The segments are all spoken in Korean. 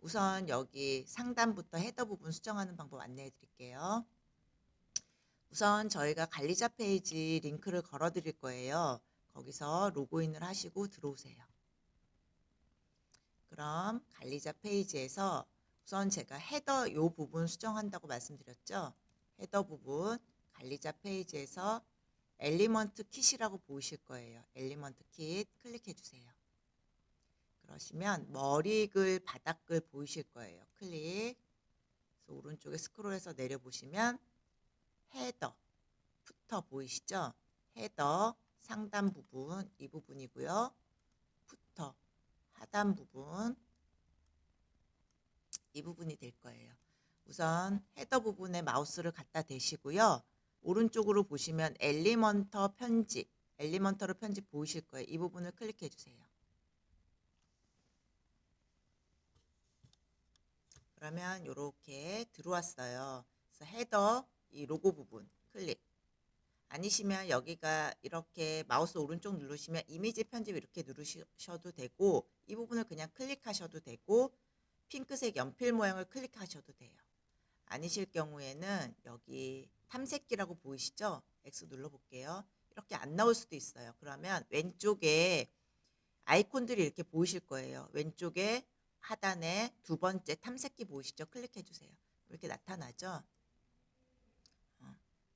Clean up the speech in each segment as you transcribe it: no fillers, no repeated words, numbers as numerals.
우선 여기 상단부터 헤더 부분 수정하는 방법 안내해 드릴게요. 우선 저희가 관리자 페이지 링크를 걸어 드릴 거예요. 거기서 로그인을 하시고 들어오세요. 그럼 관리자 페이지에서 우선 제가 헤더 요 부분 수정한다고 말씀드렸죠. 헤더 부분 관리자 페이지에서 엘리먼트 킷이라고 보이실 거예요. 엘리먼트 킷 클릭해 주세요. 그러시면 머리글, 바닥글 보이실 거예요. 클릭. 그래서 오른쪽에 스크롤해서 내려보시면 헤더, 푸터 보이시죠? 헤더 상단 부분 이 부분이고요. 푸터 하단 부분 이 부분이 될 거예요. 우선 헤더 부분에 마우스를 갖다 대시고요. 오른쪽으로 보시면 엘리먼터 편집, 엘리먼터로 편집 보이실 거예요. 이 부분을 클릭해 주세요. 그러면 이렇게 들어왔어요. 그래서 헤더 이 로고 부분 클릭. 아니시면 여기가 이렇게 마우스 오른쪽 누르시면 이미지 편집 이렇게 누르셔도 되고 이 부분을 그냥 클릭하셔도 되고 핑크색 연필 모양을 클릭하셔도 돼요. 아니실 경우에는 여기 탐색기라고 보이시죠? X 눌러볼게요. 이렇게 안 나올 수도 있어요. 그러면 왼쪽에 아이콘들이 이렇게 보이실 거예요. 왼쪽에 하단에 두 번째 탐색기 보이시죠? 클릭해 주세요. 이렇게 나타나죠?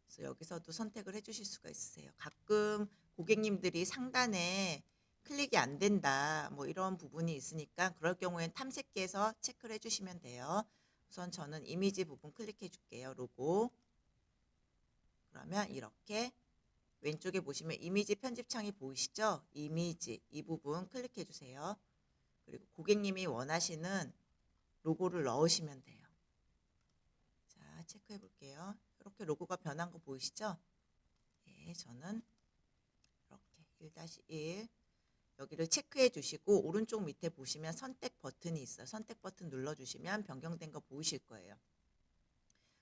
그래서 여기서도 선택을 해주실 수가 있으세요. 가끔 고객님들이 상단에 클릭이 안 된다 뭐 이런 부분이 있으니까 그럴 경우엔 탐색기에서 체크를 해주시면 돼요. 우선 저는 이미지 부분 클릭해 줄게요. 로고. 그러면 이렇게 왼쪽에 보시면 이미지 편집창이 보이시죠? 이미지 이 부분 클릭해 주세요. 그리고 고객님이 원하시는 로고를 넣으시면 돼요. 자, 체크해 볼게요. 이렇게 로고가 변한 거 보이시죠? 예, 저는 이렇게 1-1 여기를 체크해 주시고 오른쪽 밑에 보시면 선택 버튼이 있어요. 선택 버튼 눌러주시면 변경된 거 보이실 거예요.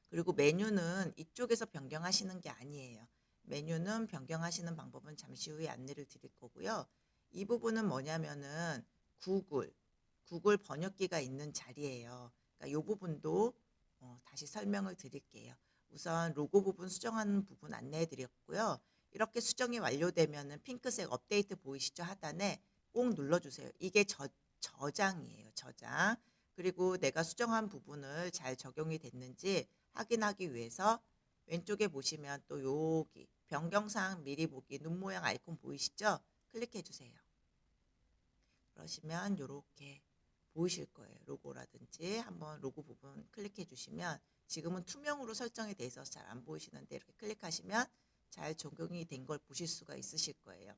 그리고 메뉴는 이쪽에서 변경하시는 게 아니에요. 메뉴는 변경하시는 방법은 잠시 후에 안내를 드릴 거고요. 이 부분은 뭐냐면은 구글 번역기가 있는 자리예요. 그러니까 이 부분도 다시 설명을 드릴게요. 우선 로고 부분 수정하는 부분 안내해 드렸고요. 이렇게 수정이 완료되면은 핑크색 업데이트 보이시죠? 하단에 꼭 눌러주세요. 이게 저장이에요. 저장. 그리고 내가 수정한 부분을 잘 적용이 됐는지 확인하기 위해서 왼쪽에 보시면 또 여기 변경사항 미리 보기 눈 모양 아이콘 보이시죠? 클릭해 주세요. 그러시면 이렇게 보이실 거예요. 로고라든지 한번 로고 부분 클릭해 주시면 지금은 투명으로 설정이 돼서 잘 안 보이시는데 이렇게 클릭하시면 잘 적용이 된 걸 보실 수가 있으실 거예요.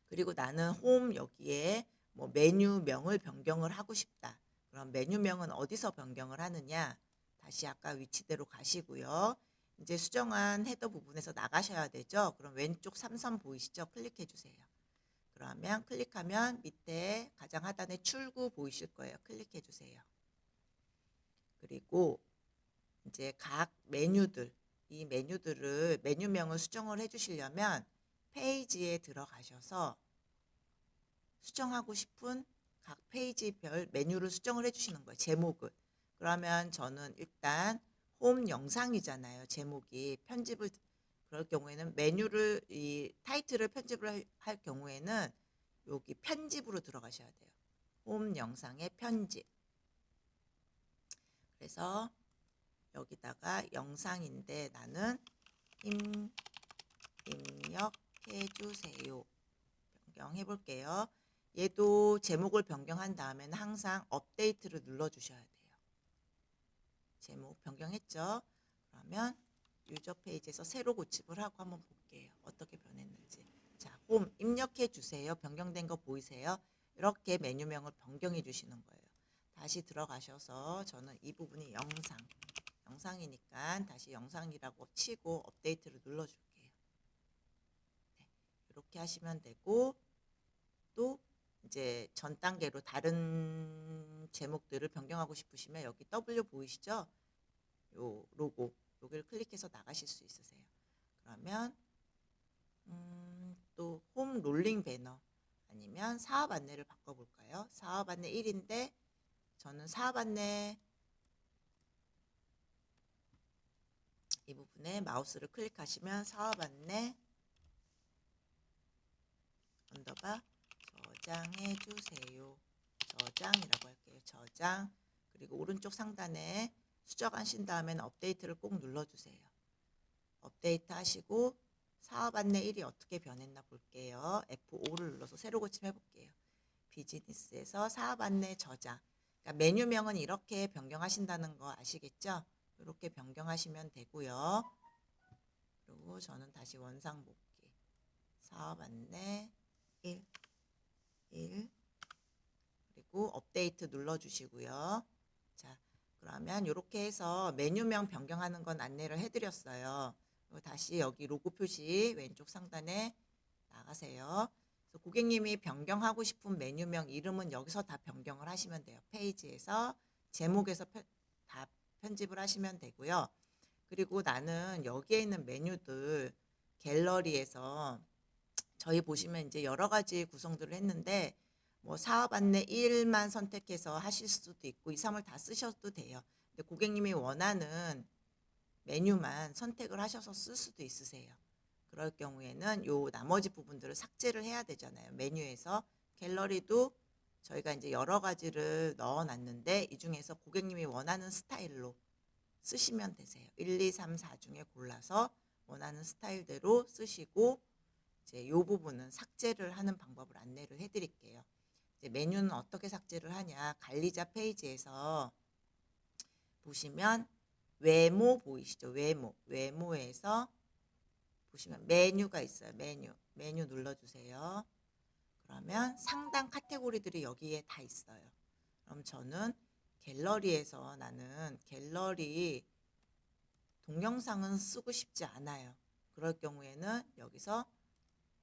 그리고 나는 홈 여기에 뭐 메뉴명을 변경을 하고 싶다. 그럼 메뉴명은 어디서 변경을 하느냐? 다시 아까 위치대로 가시고요. 이제 수정한 헤더 부분에서 나가셔야 되죠. 그럼 왼쪽 삼선 보이시죠? 클릭해 주세요. 그러면 클릭하면 밑에 가장 하단에 출구 보이실 거예요. 클릭해 주세요. 그리고 이제 각 메뉴들, 이 메뉴들을 메뉴명을 수정을 해 주시려면 페이지에 들어가셔서 수정하고 싶은 각 페이지별 메뉴를 수정을 해주시는 거예요. 제목을. 그러면 저는 일단 홈 영상이잖아요. 제목이 편집을 그럴 경우에는 메뉴를 이 타이틀을 편집을 할 경우에는 여기 편집으로 들어가셔야 돼요. 홈 영상의 편집. 그래서 여기다가 영상인데 나는 입력해 주세요. 변경해 볼게요. 얘도 제목을 변경한 다음에는 항상 업데이트를 눌러주셔야 돼요. 제목 변경했죠? 그러면 유저 페이지에서 새로 고침을 하고 한번 볼게요. 어떻게 변했는지. 자, 홈 입력해 주세요. 변경된 거 보이세요? 이렇게 메뉴명을 변경해 주시는 거예요. 다시 들어가셔서 저는 이 부분이 영상이니까 다시 영상이라고 치고 업데이트를 눌러줄게요. 네, 이렇게 하시면 되고 또 이제 전 단계로 다른 제목들을 변경하고 싶으시면 여기 W 보이시죠? 요 로고 여기를 클릭해서 나가실 수 있으세요. 그러면 또 홈 롤링 배너 아니면 사업 안내를 바꿔볼까요? 사업 안내 1인데 저는 사업 안내 이 부분에 마우스를 클릭하시면 사업 안내 언더바 저장해 주세요. 저장이라고 할게요. 저장. 그리고 오른쪽 상단에 수정하신 다음에는 업데이트를 꼭 눌러주세요. 업데이트 하시고 사업 안내 1이 어떻게 변했나 볼게요. F5를 눌러서 새로 고침 해볼게요. 비즈니스에서 사업 안내 저장. 그러니까 메뉴명은 이렇게 변경하신다는 거 아시겠죠? 이렇게 변경하시면 되고요. 그리고 저는 다시 원상 복귀. 사업 안내 1, 1 그리고 업데이트 눌러주시고요. 자, 그러면 이렇게 해서 메뉴명 변경하는 건 안내를 해드렸어요. 그리고 다시 여기 로고 표시 왼쪽 상단에 나가세요. 그래서 고객님이 변경하고 싶은 메뉴명 이름은 여기서 다 변경을 하시면 돼요. 페이지에서 제목에서 다 편집을 하시면 되고요. 그리고 나는 여기에 있는 메뉴들 갤러리에서 저희 보시면 이제 여러 가지 구성들을 했는데 뭐 사업 안내 1만 선택해서 하실 수도 있고 2, 3을 다 쓰셔도 돼요. 근데 고객님이 원하는 메뉴만 선택을 하셔서 쓸 수도 있으세요. 그럴 경우에는 요 나머지 부분들을 삭제를 해야 되잖아요. 메뉴에서 갤러리도 저희가 이제 여러 가지를 넣어 놨는데 이 중에서 고객님이 원하는 스타일로 쓰시면 되세요. 1, 2, 3, 4 중에 골라서 원하는 스타일대로 쓰시고 이제 이 부분은 삭제를 하는 방법을 안내를 해드릴게요. 이제 메뉴는 어떻게 삭제를 하냐? 관리자 페이지에서 보시면 외모 보이시죠? 외모에서 보시면 메뉴가 있어요. 메뉴 눌러주세요. 그러면 상단 카테고리들이 여기에 다 있어요. 그럼 저는 갤러리에서 나는 갤러리 동영상은 쓰고 싶지 않아요. 그럴 경우에는 여기서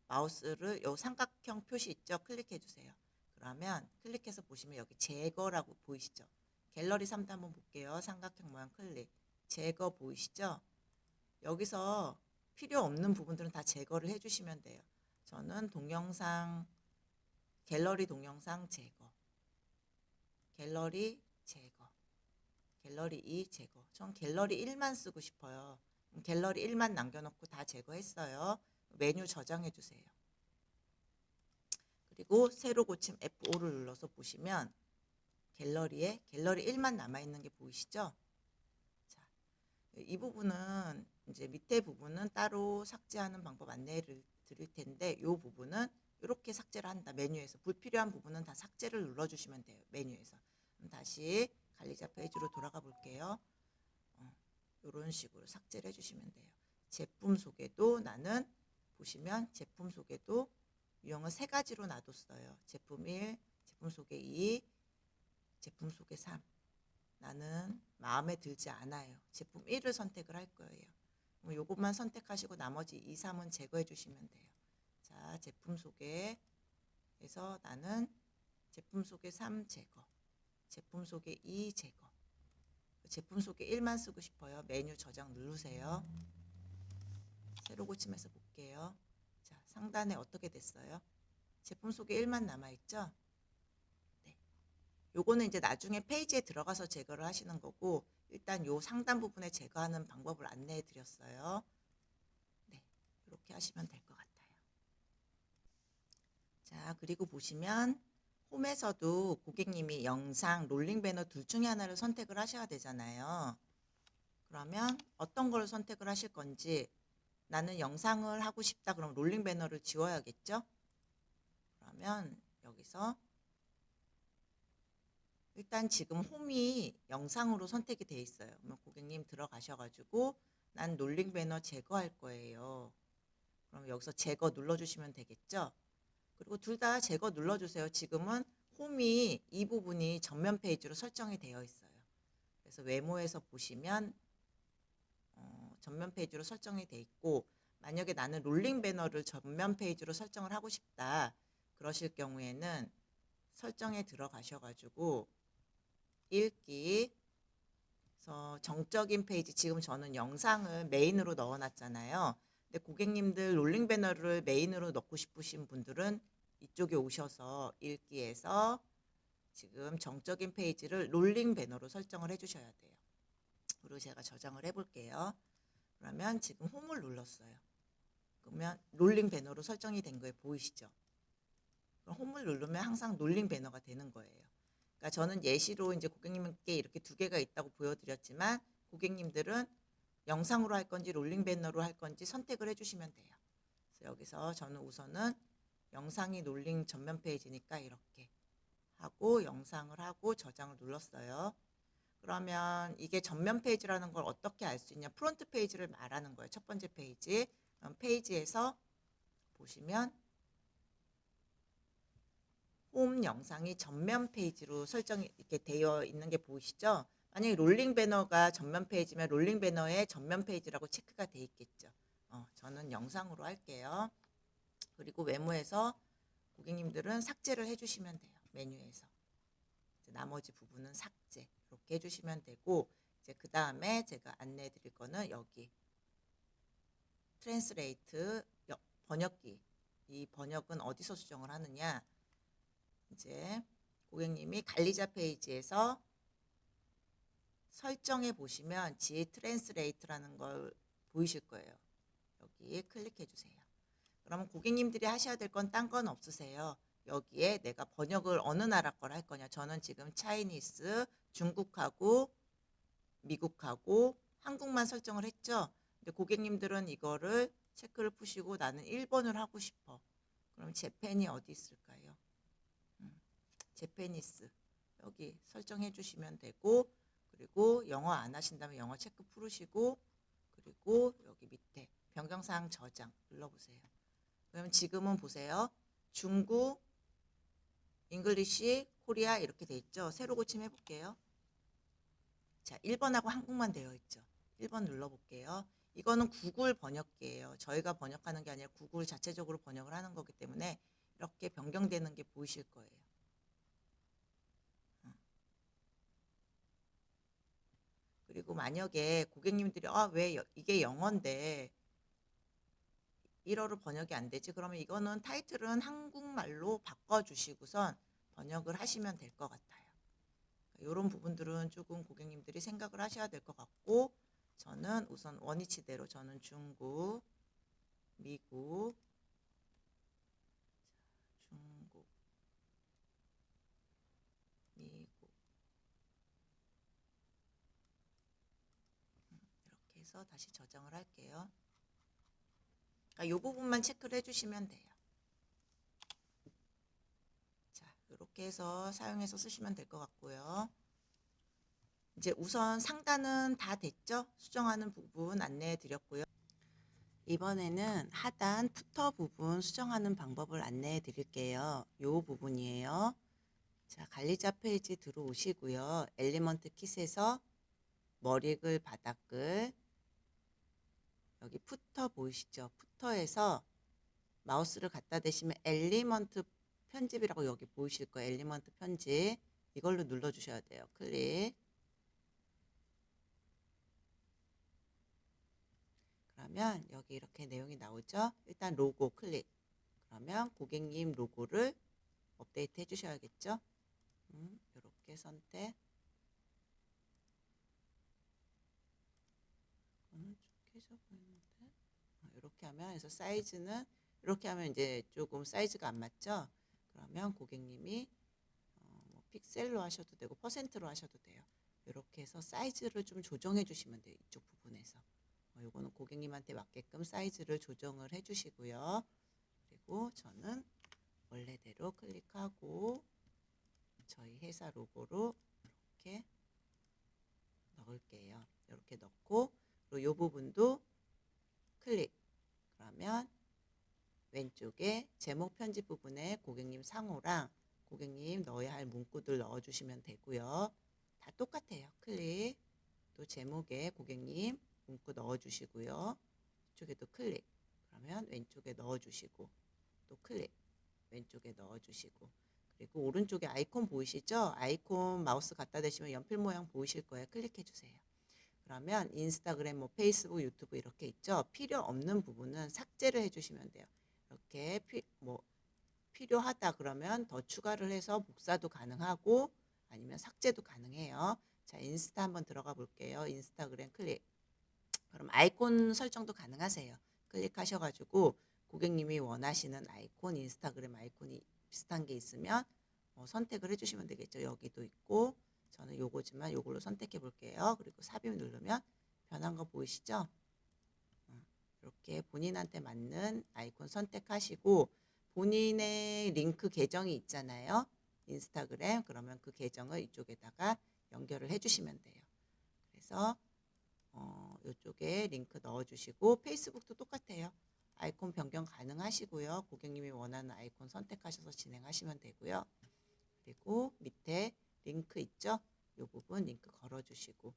마우스를 요 삼각형 표시 있죠? 클릭해 주세요. 그러면 클릭해서 보시면 여기 제거라고 보이시죠? 갤러리 3도 한번 볼게요. 삼각형 모양 클릭. 제거 보이시죠? 여기서 필요 없는 부분들은 다 제거를 해주시면 돼요. 저는 동영상, 갤러리 동영상 제거, 갤러리 제거, 갤러리 2 제거. 전 갤러리 1만 쓰고 싶어요. 갤러리 1만 남겨놓고 다 제거했어요. 메뉴 저장해 주세요. 그리고 새로 고침 F5를 눌러서 보시면 갤러리에 갤러리 1만 남아있는 게 보이시죠? 자, 이 부분은 이제 밑에 부분은 따로 삭제하는 방법 안내를 드릴 텐데 이 부분은 이렇게 삭제를 한다. 메뉴에서 불필요한 부분은 다 삭제를 눌러주시면 돼요. 메뉴에서. 그럼 다시 관리자 페이지로 돌아가 볼게요. 이런 식으로 삭제를 해주시면 돼요. 제품 소개도 나는 보시면 제품 소개도 유형을 세 가지로 놔뒀어요. 제품 1, 제품 소개 2, 제품 소개 3. 나는 마음에 들지 않아요. 제품 1을 선택을 할 거예요. 요것만 선택하시고 나머지 2, 3은 제거해 주시면 돼요. 자, 제품 소개에서 나는 제품 소개 3 제거, 제품 소개 2 제거, 제품 소개 1만 쓰고 싶어요. 메뉴 저장 누르세요. 새로 고침해서 볼게요. 자, 상단에 어떻게 됐어요? 제품 소개 1만 남아있죠? 네. 요거는 이제 나중에 페이지에 들어가서 제거를 하시는 거고 일단 요 상단 부분에 제거하는 방법을 안내해 드렸어요. 네, 이렇게 하시면 될 것 같아요. 자, 그리고 보시면 홈에서도 고객님이 영상, 롤링 배너 둘 중에 하나를 선택을 하셔야 되잖아요. 그러면 어떤 걸 선택을 하실 건지 나는 영상을 하고 싶다 그럼 롤링 배너를 지워야겠죠? 그러면 여기서 일단 지금 홈이 영상으로 선택이 돼 있어요. 그러면 고객님 들어가셔가지고 난 롤링 배너 제거할 거예요. 그럼 여기서 제거 눌러주시면 되겠죠? 그리고 둘 다 제거 눌러주세요. 지금은 홈이 이 부분이 전면 페이지로 설정이 되어 있어요. 그래서 외모에서 보시면 전면 페이지로 설정이 돼 있고 만약에 나는 롤링 배너를 전면 페이지로 설정을 하고 싶다. 그러실 경우에는 설정에 들어가셔가지고 읽기 그래서 정적인 페이지 지금 저는 영상을 메인으로 넣어놨잖아요. 근데 고객님들 롤링 배너를 메인으로 넣고 싶으신 분들은 이쪽에 오셔서 읽기에서 지금 정적인 페이지를 롤링 배너로 설정을 해주셔야 돼요. 그리고 제가 저장을 해볼게요. 그러면 지금 홈을 눌렀어요. 그러면 롤링 배너로 설정이 된 거에 보이시죠? 그럼 홈을 누르면 항상 롤링 배너가 되는 거예요. 그러니까 저는 예시로 이제 고객님께 이렇게 두 개가 있다고 보여드렸지만 고객님들은 영상으로 할 건지 롤링 배너로 할 건지 선택을 해주시면 돼요. 그래서 여기서 저는 우선은 영상이 롤링 전면 페이지니까 이렇게 하고 영상을 하고 저장을 눌렀어요. 그러면 이게 전면 페이지라는 걸 어떻게 알 수 있냐? 프론트 페이지를 말하는 거예요. 첫 번째 페이지. 페이지에서 보시면 홈 영상이 전면 페이지로 설정이 이렇게 되어 있는 게 보이시죠? 만약에 롤링 배너가 전면 페이지면 롤링 배너에 전면 페이지라고 체크가 돼 있겠죠. 저는 영상으로 할게요. 그리고 메모에서 고객님들은 삭제를 해주시면 돼요. 메뉴에서. 나머지 부분은 삭제 이렇게 해주시면 되고 이제 그 다음에 제가 안내해 드릴 거는 여기 트랜스레이트 번역기 이 번역은 어디서 수정을 하느냐 이제 고객님이 관리자 페이지에서 설정해 보시면 G 트랜스레이트라는 걸 보이실 거예요. 여기 클릭해 주세요. 그러면 고객님들이 하셔야 될 건 딴 건 없으세요. 여기에 내가 번역을 어느 나라 걸 할 거냐. 저는 지금 차이니스, 중국하고 미국하고 한국만 설정을 했죠. 근데 고객님들은 이거를 체크를 푸시고 나는 1번을 하고 싶어. 그럼 재팬이 어디 있을까요? 재패니스 여기 설정해 주시면 되고 그리고 영어 안 하신다면 영어 체크 풀으시고 그리고 여기 밑에 변경사항 저장 눌러보세요. 그러면 지금은 보세요. 중국, 잉글리시, 코리아 이렇게 돼 있죠. 새로 고침해 볼게요. 자, 1번하고 한국만 되어 있죠. 1번 눌러볼게요. 이거는 구글 번역기예요. 저희가 번역하는 게 아니라 구글 자체적으로 번역을 하는 거기 때문에 이렇게 변경되는 게 보이실 거예요. 그리고 만약에 고객님들이 왜 이게 영어인데 1어로 번역이 안 되지? 그러면 이거는 타이틀은 한국말로 바꿔주시고선 번역을 하시면 될 것 같아요. 이런 부분들은 조금 고객님들이 생각을 하셔야 될 것 같고 저는 우선 원위치대로 저는 중국, 미국, 중국, 미국 이렇게 해서 다시 저장을 할게요. 이 부분만 체크를 해주시면 돼요. 자, 이렇게 해서 사용해서 쓰시면 될 것 같고요. 이제 우선 상단은 다 됐죠? 수정하는 부분 안내해 드렸고요. 이번에는 하단 푸터 부분 수정하는 방법을 안내해 드릴게요. 이 부분이에요. 자, 관리자 페이지 들어오시고요. 엘리먼트 킷에서 머리글, 바닥글 여기 푸터 보이시죠? 푸터에서 마우스를 갖다 대시면 엘리먼트 편집이라고 여기 보이실 거예요. 엘리먼트 편집 이걸로 눌러주셔야 돼요. 클릭. 그러면 여기 이렇게 내용이 나오죠. 일단 로고 클릭. 그러면 고객님 로고를 업데이트 해주셔야겠죠. 이렇게 선택. 익숙해져 보이는데 이렇게 하면 그래서 사이즈는 이렇게 하면 이제 조금 사이즈가 안 맞죠. 그러면 고객님이 뭐 픽셀로 하셔도 되고 퍼센트로 하셔도 돼요. 이렇게 해서 사이즈를 좀 조정해 주시면 돼요. 이쪽 부분에서 이거는 고객님한테 맞게끔 사이즈를 조정을 해 주시고요. 그리고 저는 원래대로 클릭하고 저희 회사 로고로 이렇게 넣을게요. 이렇게 넣고 그리고 이 부분도 클릭. 그러면 왼쪽에 제목 편집 부분에 고객님 상호랑 고객님 넣어야 할 문구들 넣어주시면 되고요. 다 똑같아요. 클릭. 또 제목에 고객님 문구 넣어주시고요. 이쪽에도 클릭. 그러면 왼쪽에 넣어주시고 또 클릭. 왼쪽에 넣어주시고 그리고 오른쪽에 아이콘 보이시죠? 아이콘 마우스 갖다 대시면 연필 모양 보이실 거예요. 클릭해 주세요. 그러면 인스타그램, 뭐 페이스북, 유튜브 이렇게 있죠. 필요 없는 부분은 삭제를 해주시면 돼요. 이렇게 필요하다 그러면 더 추가를 해서 복사도 가능하고 아니면 삭제도 가능해요. 자, 인스타 한번 들어가 볼게요. 인스타그램 클릭. 그럼 아이콘 설정도 가능하세요. 클릭하셔가지고 고객님이 원하시는 아이콘, 인스타그램 아이콘이 비슷한 게 있으면 선택을 해주시면 되겠죠. 여기도 있고 저는 요거지만 요걸로 선택해 볼게요. 그리고 삽입 누르면 변한 거 보이시죠? 이렇게 본인한테 맞는 아이콘 선택하시고 본인의 링크 계정이 있잖아요. 인스타그램. 그러면 그 계정을 이쪽에다가 연결을 해주시면 돼요. 그래서 이쪽에 링크 넣어주시고 페이스북도 똑같아요. 아이콘 변경 가능하시고요. 고객님이 원하는 아이콘 선택하셔서 진행하시면 되고요. 그리고 밑에 링크 있죠? 이 부분 링크 걸어주시고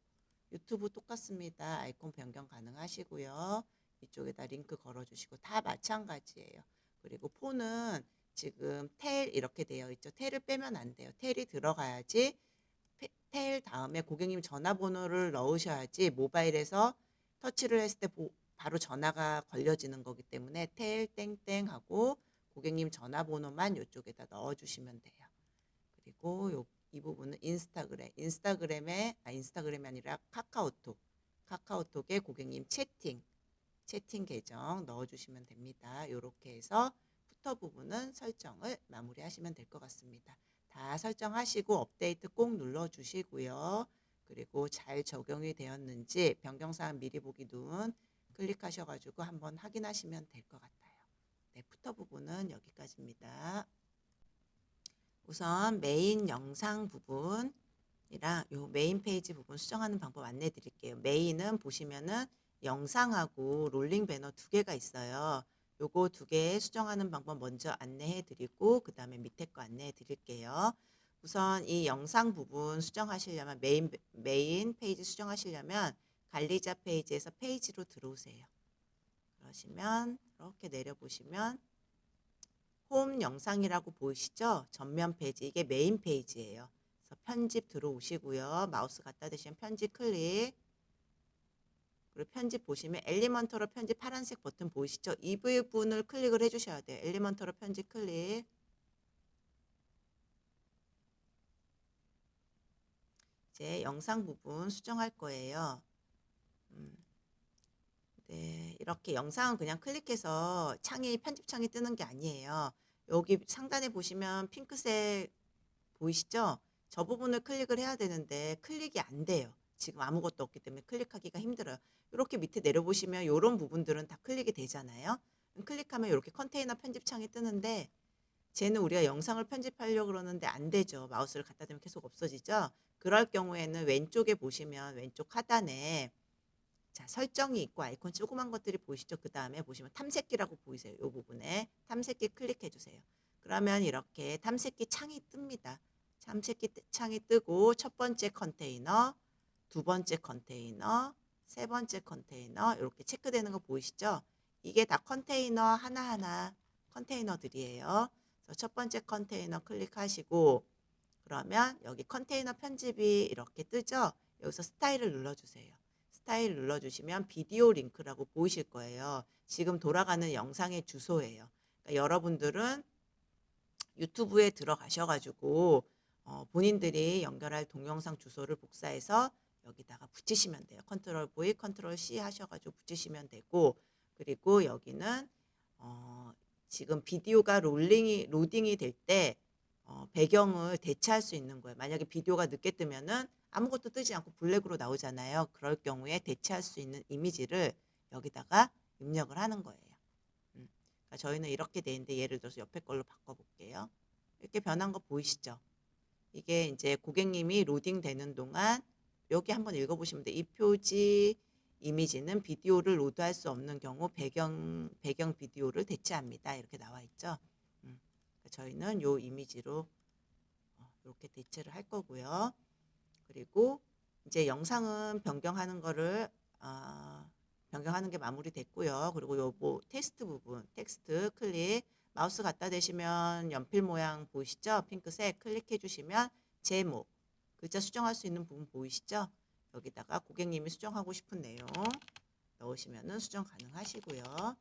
유튜브 똑같습니다. 아이콘 변경 가능하시고요. 이쪽에다 링크 걸어주시고 다 마찬가지예요. 그리고 폰은 지금 텔 이렇게 되어 있죠. 텔을 빼면 안 돼요. 텔이 들어가야지 텔 다음에 고객님 전화번호를 넣으셔야지 모바일에서 터치를 했을 때 바로 전화가 걸려지는 거기 때문에 텔 땡땡 하고 고객님 전화번호만 이쪽에다 넣어주시면 돼요. 그리고 이 부분은 인스타그램이 아니라 카카오톡에 고객님 채팅 계정 넣어주시면 됩니다. 이렇게 해서 부터 부분은 설정을 마무리하시면 될 것 같습니다. 다 설정하시고 업데이트 꼭 눌러주시고요. 그리고 잘 적용이 되었는지 변경사항 미리 보기 눈 클릭하셔가지고 한번 확인하시면 될 것 같아요. 네, 부터 부분은 여기까지입니다. 우선 메인 영상 부분이랑 요 메인 페이지 부분 수정하는 방법 안내 드릴게요. 메인은 보시면은 영상하고 롤링 배너 두 개가 있어요. 요거 두 개 수정하는 방법 먼저 안내해 드리고 그 다음에 밑에 거 안내해 드릴게요. 우선 이 영상 부분 수정하시려면 메인 페이지 수정하시려면 관리자 페이지에서 페이지로 들어오세요. 그러시면 이렇게 내려보시면 홈 영상이라고 보이시죠? 전면 페이지, 이게 메인 페이지예요. 그래서 편집 들어오시고요. 마우스 갖다 대시면 편집 클릭. 그리고 편집 보시면 엘리먼터로 편집 파란색 버튼 보이시죠? 이 부분을 클릭을 해주셔야 돼요. 엘리먼터로 편집 클릭. 이제 영상 부분 수정할 거예요. 네, 이렇게 영상은 그냥 클릭해서 편집창이 뜨는 게 아니에요. 여기 상단에 보시면 핑크색 보이시죠? 저 부분을 클릭을 해야 되는데 클릭이 안 돼요. 지금 아무것도 없기 때문에 클릭하기가 힘들어요. 이렇게 밑에 내려보시면 이런 부분들은 다 클릭이 되잖아요. 클릭하면 이렇게 컨테이너 편집창이 뜨는데 쟤는 우리가 영상을 편집하려고 그러는데 안 되죠. 마우스를 갖다 대면 계속 없어지죠. 그럴 경우에는 왼쪽에 보시면 왼쪽 하단에 자, 설정이 있고 아이콘 조그만 것들이 보이시죠? 그 다음에 보시면 탐색기라고 보이세요. 이 부분에 탐색기 클릭해 주세요. 그러면 이렇게 탐색기 창이 뜹니다. 탐색기 창이 뜨고 첫 번째 컨테이너, 두 번째 컨테이너, 세 번째 컨테이너 이렇게 체크되는 거 보이시죠? 이게 다 컨테이너 하나하나 컨테이너들이에요. 그래서 첫 번째 컨테이너 클릭하시고 그러면 여기 컨테이너 편집이 이렇게 뜨죠? 여기서 스타일을 눌러주세요. 스타일 눌러주시면 비디오 링크라고 보이실 거예요. 지금 돌아가는 영상의 주소예요. 그러니까 여러분들은 유튜브에 들어가셔가지고 본인들이 연결할 동영상 주소를 복사해서 여기다가 붙이시면 돼요. 컨트롤 V, 컨트롤 C 하셔가지고 붙이시면 되고 그리고 여기는 지금 비디오가 로딩이 될 때 배경을 대체할 수 있는 거예요. 만약에 비디오가 늦게 뜨면은 아무것도 뜨지 않고 블랙으로 나오잖아요. 그럴 경우에 대체할 수 있는 이미지를 여기다가 입력을 하는 거예요. 그러니까 저희는 이렇게 돼 있는데 예를 들어서 옆에 걸로 바꿔볼게요. 이렇게 변한 거 보이시죠? 이게 이제 고객님이 로딩 되는 동안 여기 한번 읽어보시면 돼요. 이 표지 이미지는 비디오를 로드할 수 없는 경우 배경 비디오를 대체합니다. 이렇게 나와 있죠. 그러니까 저희는 요 이미지로 이렇게 대체를 할 거고요. 그리고 이제 영상은 변경하는 거를 변경하는 게 마무리됐고요. 그리고 요거 테스트 부분, 텍스트 클릭, 마우스 갖다 대시면 연필 모양 보이시죠? 핑크색 클릭해 주시면 제목, 글자 수정할 수 있는 부분 보이시죠? 여기다가 고객님이 수정하고 싶은 내용 넣으시면은 수정 가능하시고요.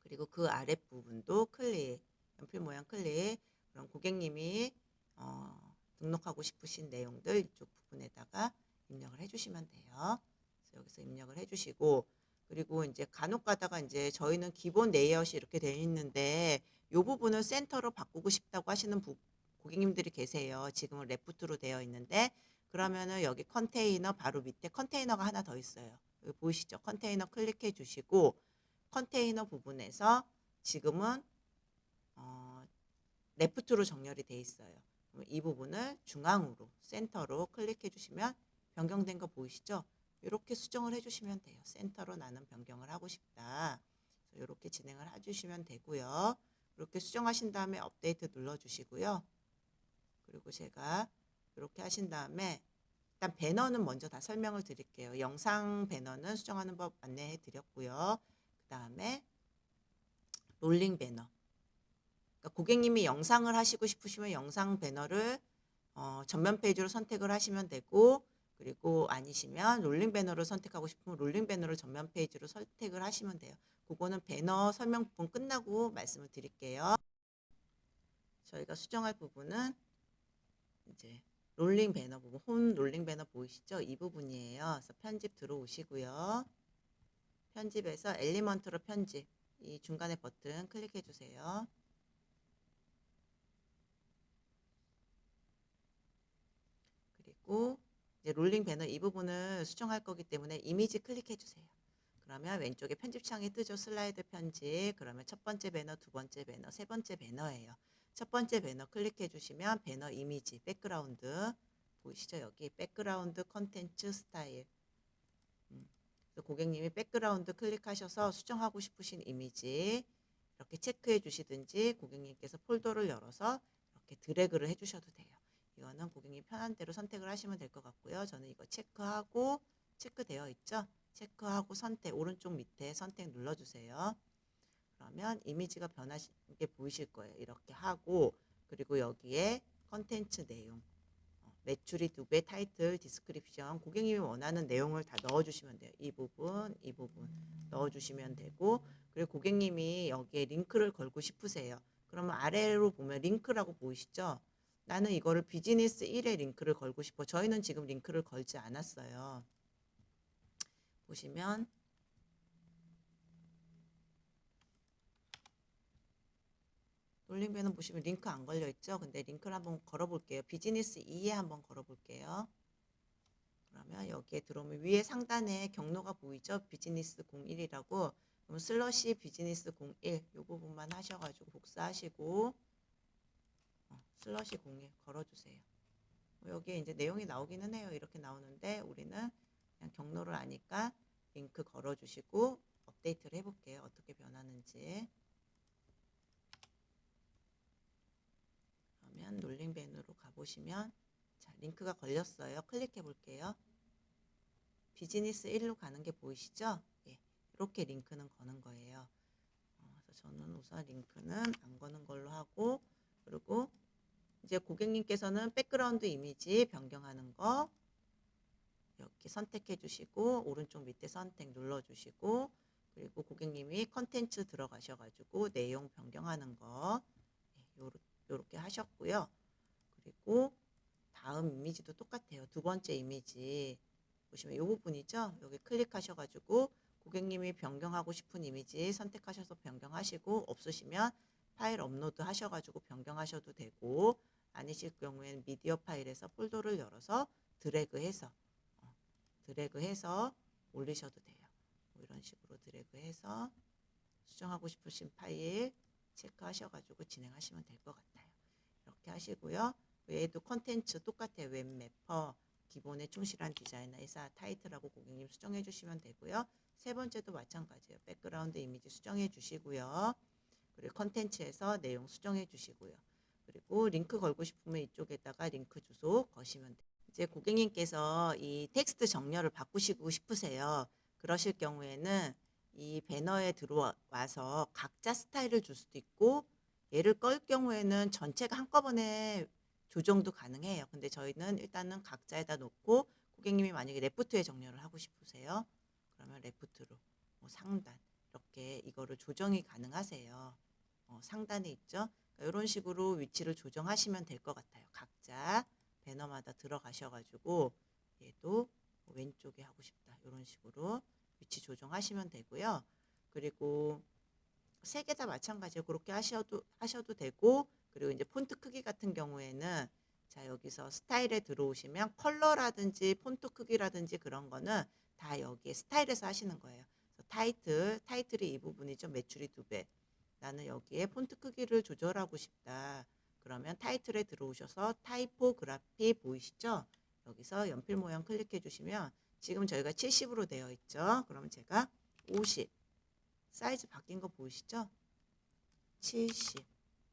그리고 그 아랫부분도 클릭, 연필 모양 클릭. 그럼 고객님이 등록하고 싶으신 내용들 이쪽 부분에다가 입력을 해주시면 돼요. 그래서 여기서 입력을 해주시고, 그리고 이제 간혹 가다가 이제 저희는 기본 레이아웃이 이렇게 되어 있는데 이 부분을 센터로 바꾸고 싶다고 하시는 고객님들이 계세요. 지금은 레프트로 되어 있는데, 그러면은 여기 컨테이너 바로 밑에 컨테이너가 하나 더 있어요. 여기 보이시죠? 컨테이너 클릭해 주시고, 컨테이너 부분에서 지금은 레프트로 정렬이 돼 있어요. 이 부분을 중앙으로 센터로 클릭해 주시면 변경된 거 보이시죠? 이렇게 수정을 해주시면 돼요. 센터로 나는 변경을 하고 싶다. 이렇게 진행을 해주시면 되고요. 이렇게 수정하신 다음에 업데이트 눌러주시고요. 그리고 제가 이렇게 하신 다음에 일단 배너는 먼저 다 설명을 드릴게요. 영상 배너는 수정하는 법 안내해 드렸고요. 그 다음에 롤링 배너. 그러니까 고객님이 영상을 하시고 싶으시면 영상 배너를 전면 페이지로 선택을 하시면 되고, 그리고 아니시면 롤링 배너를 선택하고 싶으면 롤링 배너를 전면 페이지로 선택을 하시면 돼요. 그거는 배너 설명 부분 끝나고 말씀을 드릴게요. 저희가 수정할 부분은 이제 롤링 배너 부분, 홈 롤링 배너 보이시죠? 이 부분이에요. 그래서 편집 들어오시고요. 편집에서 엘리먼트로 편집, 이 중간에 버튼 클릭해 주세요. 그리고 이제 롤링 배너 이 부분을 수정할 거기 때문에 이미지 클릭해 주세요. 그러면 왼쪽에 편집창이 뜨죠. 슬라이드 편집. 그러면 첫 번째 배너, 두 번째 배너, 세 번째 배너예요. 첫 번째 배너 클릭해 주시면 배너 이미지, 백그라운드 보이시죠? 여기 백그라운드 컨텐츠 스타일. 그래서 고객님이 백그라운드 클릭하셔서 수정하고 싶으신 이미지 이렇게 체크해 주시든지 고객님께서 폴더를 열어서 이렇게 드래그를 해 주셔도 돼요. 이거는 고객님 편한 대로 선택을 하시면 될 것 같고요. 저는 이거 체크하고, 체크되어 있죠? 체크하고 선택, 오른쪽 밑에 선택 눌러주세요. 그러면 이미지가 변하신 게 보이실 거예요. 이렇게 하고, 그리고 여기에 컨텐츠 내용, 매출이 2배, 타이틀, 디스크립션, 고객님이 원하는 내용을 다 넣어주시면 돼요. 이 부분, 이 부분 넣어주시면 되고, 그리고 고객님이 여기에 링크를 걸고 싶으세요. 그러면 아래로 보면 링크라고 보이시죠? 나는 이거를 비즈니스 1에 링크를 걸고 싶어. 저희는 지금 링크를 걸지 않았어요. 보시면 롤링배너 보시면 링크 안 걸려 있죠? 근데 링크를 한번 걸어 볼게요. 비즈니스 2에 한번 걸어 볼게요. 그러면 여기에 들어오면 위에 상단에 경로가 보이죠? 비즈니스 01이라고. 그럼 슬러시 비즈니스 01 이 부분만 하셔가지고 복사하시고 슬러시 01 걸어주세요. 여기에 이제 내용이 나오기는 해요. 이렇게 나오는데 우리는 그냥 경로를 아니까 링크 걸어주시고 업데이트를 해볼게요. 어떻게 변하는지. 그러면 롤링밴으로 가보시면 자, 링크가 걸렸어요. 클릭해 볼게요. 비즈니스 1로 가는 게 보이시죠? 예, 이렇게 링크는 거는 거예요. 그래서 저는 우선 링크는 안 거는 걸로 하고, 그리고 이제 고객님께서는 백그라운드 이미지 변경하는 거 이렇게 선택해 주시고 오른쪽 밑에 선택 눌러 주시고, 그리고 고객님이 컨텐츠 들어가셔가지고 내용 변경하는 거 요렇게 하셨고요. 그리고 다음 이미지도 똑같아요. 두 번째 이미지 보시면 이 부분이죠. 여기 클릭하셔가지고 고객님이 변경하고 싶은 이미지 선택하셔서 변경하시고, 없으시면 파일 업로드 하셔가지고 변경하셔도 되고, 아니실 경우에는 미디어 파일에서 폴더를 열어서 드래그해서 올리셔도 돼요. 뭐 이런 식으로 드래그해서 수정하고 싶으신 파일 체크하셔가지고 진행하시면 될 것 같아요. 이렇게 하시고요. 얘도 컨텐츠 똑같아요. 웹매퍼, 기본에 충실한 디자이너이사, 타이틀하고 고객님 수정해 주시면 되고요. 세 번째도 마찬가지예요. 백그라운드 이미지 수정해 주시고요. 그리고 컨텐츠에서 내용 수정해 주시고요. 그리고 링크 걸고 싶으면 이쪽에다가 링크 주소 거시면 돼요. 이제 고객님께서 이 텍스트 정렬을 바꾸시고 싶으세요. 그러실 경우에는 이 배너에 들어와서 각자 스타일을 줄 수도 있고, 얘를 끌 경우에는 전체가 한꺼번에 조정도 가능해요. 근데 저희는 일단은 각자에다 놓고, 고객님이 만약에 레프트에 정렬을 하고 싶으세요. 그러면 레프트로, 상단 이렇게 이거를 조정이 가능하세요. 상단에 있죠. 이런 식으로 위치를 조정하시면 될 것 같아요. 각자 배너마다 들어가셔가지고 얘도 왼쪽에 하고 싶다. 이런 식으로 위치 조정하시면 되고요. 그리고 세 개 다 마찬가지로 그렇게 하셔도 되고, 그리고 이제 폰트 크기 같은 경우에는 자 여기서 스타일에 들어오시면 컬러라든지 폰트 크기라든지 그런 거는 다 여기에 스타일에서 하시는 거예요. 그래서 타이틀이 이 부분이죠. 매출이 2배. 나는 여기에 폰트 크기를 조절하고 싶다. 그러면 타이틀에 들어오셔서 타이포그라피 보이시죠? 여기서 연필 모양 클릭해 주시면 지금 저희가 70으로 되어 있죠. 그러면 제가 50 사이즈 바뀐 거 보이시죠? 70.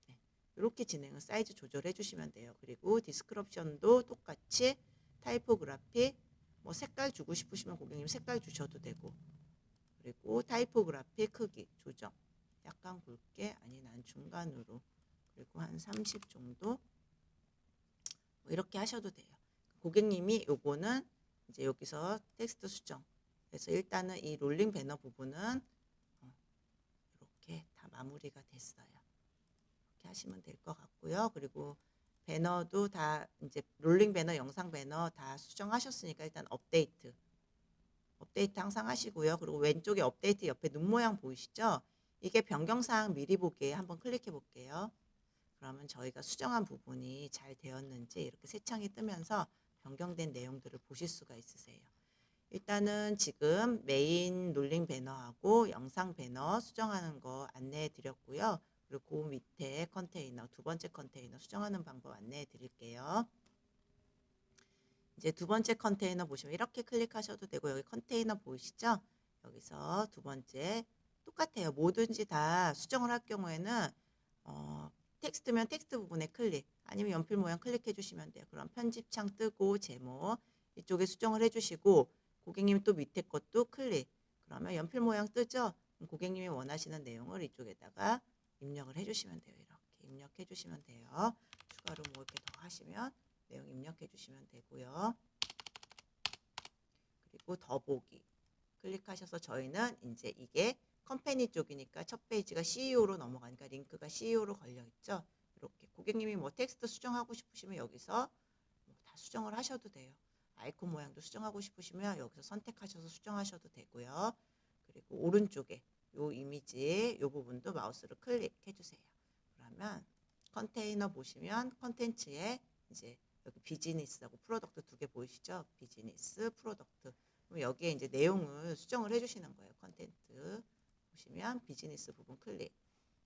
네. 이렇게 진행을 사이즈 조절해 주시면 돼요. 그리고 디스크립션도 똑같이 타이포그라피 뭐 색깔 주고 싶으시면 고객님 색깔 주셔도 되고, 그리고 타이포그라피 크기 조정 약간 굵게, 아니 난 중간으로, 그리고 한 30 정도 뭐 이렇게 하셔도 돼요. 고객님이 요거는 이제 여기서 텍스트 수정, 그래서 일단은 이 롤링 배너 부분은 이렇게 다 마무리가 됐어요. 이렇게 하시면 될 것 같고요. 그리고 배너도 다 이제 롤링 배너, 영상 배너 다 수정하셨으니까 일단 업데이트 항상 하시고요. 그리고 왼쪽에 업데이트 옆에 눈 모양 보이시죠? 이게 변경사항 미리 보기에 한번 클릭해 볼게요. 그러면 저희가 수정한 부분이 잘 되었는지 이렇게 새 창이 뜨면서 변경된 내용들을 보실 수가 있으세요. 일단은 지금 메인 롤링 배너하고 영상 배너 수정하는 거 안내해 드렸고요. 그리고 그 밑에 컨테이너, 두 번째 컨테이너 수정하는 방법 안내해 드릴게요. 이제 두 번째 컨테이너 보시면 이렇게 클릭하셔도 되고, 여기 컨테이너 보이시죠? 여기서 두 번째 똑같아요. 뭐든지 다 수정을 할 경우에는 텍스트면 텍스트 부분에 클릭, 아니면 연필 모양 클릭해 주시면 돼요. 그럼 편집창 뜨고 제목 이쪽에 수정을 해 주시고, 고객님 또 밑에 것도 클릭, 그러면 연필 모양 뜨죠? 그럼 고객님이 원하시는 내용을 이쪽에다가 입력을 해 주시면 돼요. 이렇게 입력해 주시면 돼요. 추가로 뭐 이렇게 더 하시면 내용 입력해 주시면 되고요. 그리고 더보기 클릭하셔서 저희는 이제 이게 컴퍼니 쪽이니까 첫 페이지가 CEO로 넘어가니까 링크가 CEO로 걸려 있죠. 이렇게 고객님이 뭐 텍스트 수정하고 싶으시면 여기서 뭐다 수정을 하셔도 돼요. 아이콘 모양도 수정하고 싶으시면 여기서 선택하셔서 수정하셔도 되고요. 그리고 오른쪽에 요 이미지 요 부분도 마우스로 클릭해 주세요. 그러면 컨테이너 보시면 컨텐츠에 이제 여기 비즈니스하고 프로덕트 두 개 보이시죠? 비즈니스, 프로덕트. 그럼 여기에 이제 내용을 수정을 해주시는 거예요. 컨텐트 보시면 비즈니스 부분 클릭.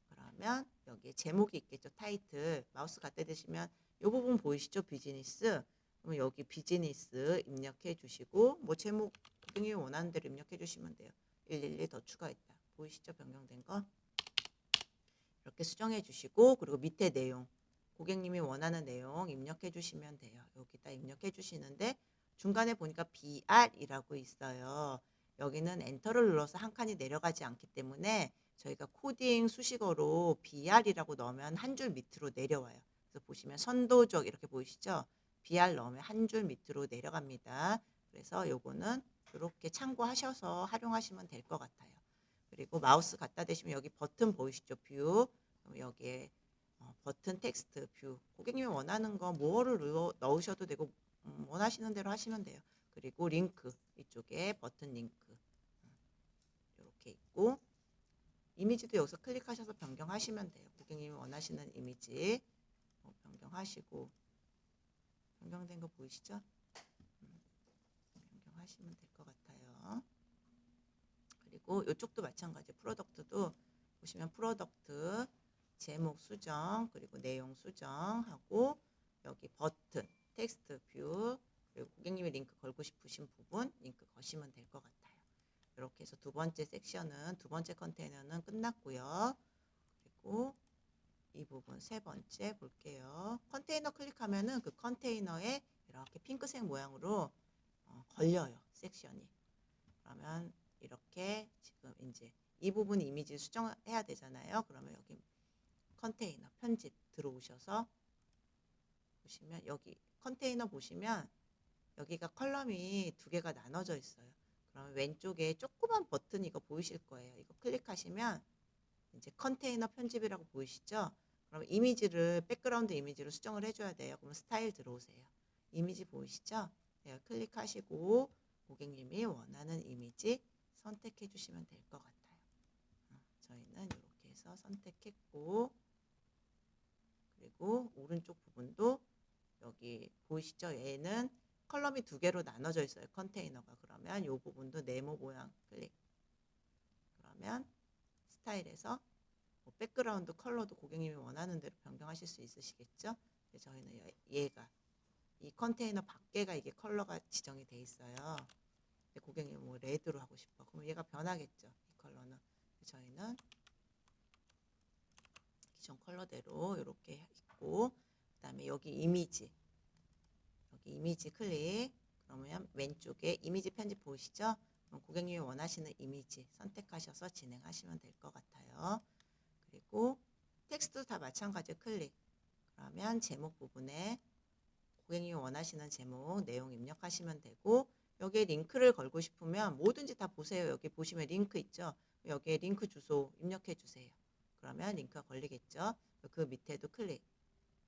그러면 여기에 제목이 있겠죠. 타이틀. 마우스 갖다 대시면 이 부분 보이시죠? 비즈니스. 그럼 여기 비즈니스 입력해 주시고, 뭐 제목 고객님이 원하는 대로 입력해 주시면 돼요. 112 더 추가했다. 보이시죠? 변경된 거. 이렇게 수정해 주시고, 그리고 밑에 내용 고객님이 원하는 내용 입력해 주시면 돼요. 여기다 입력해 주시는데 중간에 보니까 BR이라고 있어요. 여기는 엔터를 눌러서 한 칸이 내려가지 않기 때문에 저희가 코딩 수식어로 BR이라고 넣으면 한 줄 밑으로 내려와요. 그래서 보시면 선도적 이렇게 보이시죠? BR 넣으면 한 줄 밑으로 내려갑니다. 그래서 요거는 이렇게 참고하셔서 활용하시면 될 것 같아요. 그리고 마우스 갖다 대시면 여기 버튼 보이시죠? 뷰. 여기에 버튼 텍스트 뷰, 고객님이 원하는 거 뭐를 넣으셔도 되고 원하시는 대로 하시면 돼요. 그리고 링크 이쪽에 버튼 링크 이렇게 있고, 이미지도 여기서 클릭하셔서 변경하시면 돼요. 고객님이 원하시는 이미지 변경하시고, 변경된 거 보이시죠? 변경하시면 될 것 같아요. 그리고 이쪽도 마찬가지, 프로덕트도 보시면 프로덕트 제목 수정, 그리고 내용 수정하고, 여기 버튼 텍스트 뷰, 그리고 고객님이 링크 걸고 싶으신 부분 링크 거시면 될 것 같아요. 이렇게 해서 두 번째 섹션은, 두 번째 컨테이너는 끝났고요. 그리고 이 부분 세 번째 볼게요. 컨테이너 클릭하면은 그 컨테이너에 이렇게 핑크색 모양으로 걸려요. 섹션이. 그러면 이렇게 지금 이제 이 부분 이미지 수정해야 되잖아요. 그러면 여기 컨테이너 편집 들어오셔서 보시면 여기 컨테이너 보시면 여기가 컬럼이 두 개가 나눠져 있어요. 그러면 왼쪽에 조그만 버튼 이거 보이실 거예요. 이거 클릭하시면 이제 컨테이너 편집이라고 보이시죠? 그럼 이미지를 백그라운드 이미지로 수정을 해줘야 돼요. 그럼 스타일 들어오세요. 이미지 보이시죠? 네, 클릭하시고 고객님이 원하는 이미지 선택해 주시면 될 것 같아요. 저희는 이렇게 해서 선택했고, 그리고 오른쪽 부분도 여기 보이시죠? 얘는 컬럼이 두 개로 나눠져 있어요. 컨테이너가. 그러면 이 부분도 네모 모양 클릭. 그러면 스타일에서 뭐 백그라운드 컬러도 고객님이 원하는 대로 변경하실 수 있으시겠죠? 저희는 얘가 이 컨테이너 밖에가 이게 컬러가 지정이 돼 있어요. 고객님이 뭐 레드로 하고 싶어. 그럼 얘가 변하겠죠. 이 컬러는. 저희는 기존 컬러대로 이렇게 있고, 그 다음에 여기 이미지 클릭. 그러면 왼쪽에 이미지 편집 보이시죠? 그럼 고객님이 원하시는 이미지 선택하셔서 진행하시면 될 것 같아요. 그리고 텍스트도 다 마찬가지로 클릭. 그러면 제목 부분에 고객님이 원하시는 제목 내용 입력하시면 되고, 여기에 링크를 걸고 싶으면 뭐든지 다 보세요. 여기 보시면 링크 있죠? 여기에 링크 주소 입력해 주세요. 그러면 링크가 걸리겠죠? 그 밑에도 클릭.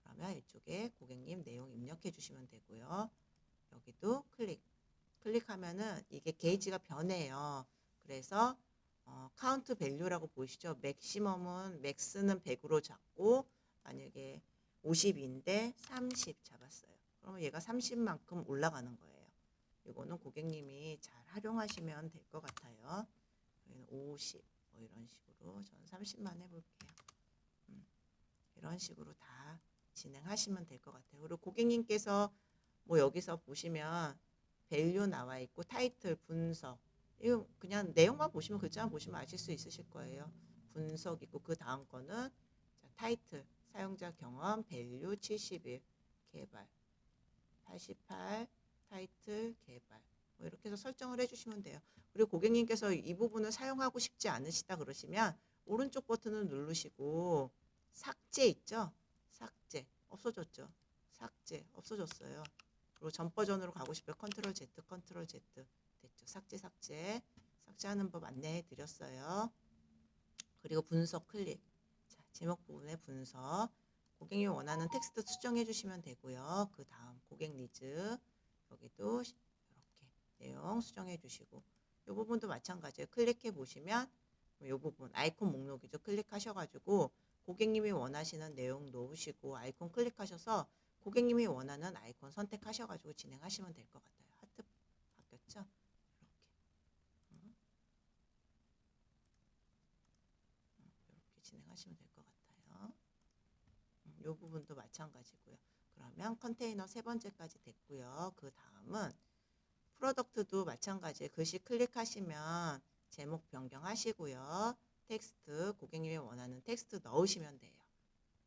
그러면 이쪽에 고객님 내용 입력해 주시면 되고요. 여기도 클릭. 클릭하면은 이게 게이지가 변해요. 그래서 카운트 밸류라고 보이시죠? 맥시멈은 맥스는 100으로 잡고, 만약에 50인데 30 잡았어요. 그러면 얘가 30만큼 올라가는 거예요. 이거는 고객님이 잘 활용하시면 될 것 같아요. 50 뭐 이런 식으로 저는 30만 해볼게요. 이런 식으로 다 진행하시면 될 것 같아요. 그리고 고객님께서 뭐 여기서 보시면 밸류 나와 있고 타이틀, 분석, 이거 그냥 내용만 보시면 글자만 보시면 아실 수 있으실 거예요. 분석 있고 그 다음 거는 타이틀, 사용자 경험, 밸류 71, 개발 88, 타이틀, 개발 뭐 이렇게 해서 설정을 해주시면 돼요. 그리고 고객님께서 이 부분을 사용하고 싶지 않으시다 그러시면 오른쪽 버튼을 누르시고 삭제 있죠? 삭제 없어졌죠? 삭제 없어졌어요. 그리고 전 버전으로 가고 싶어요. 컨트롤 Z, 컨트롤 Z 됐죠? 삭제하는 법 안내해 드렸어요. 그리고 분석 클릭. 자, 제목 부분의 분석. 고객님이 원하는 텍스트 수정해 주시면 되고요. 그 다음 고객 니즈 여기도 이렇게 내용 수정해 주시고, 이 부분도 마찬가지예요. 클릭해 보시면 이 부분 아이콘 목록이죠. 클릭하셔가지고 고객님이 원하시는 내용 놓으시고 아이콘 클릭하셔서 고객님이 원하는 아이콘 선택하셔가지고 진행하시면 될 것 같아요. 하트 바뀌었죠? 이렇게 진행하시면 될 것 같아요. 이 부분도 마찬가지고요. 그러면 컨테이너 세 번째까지 됐고요. 그 다음은 프로덕트도 마찬가지예요. 글씨 클릭하시면 제목 변경하시고요. 텍스트, 고객님이 원하는 텍스트 넣으시면 돼요.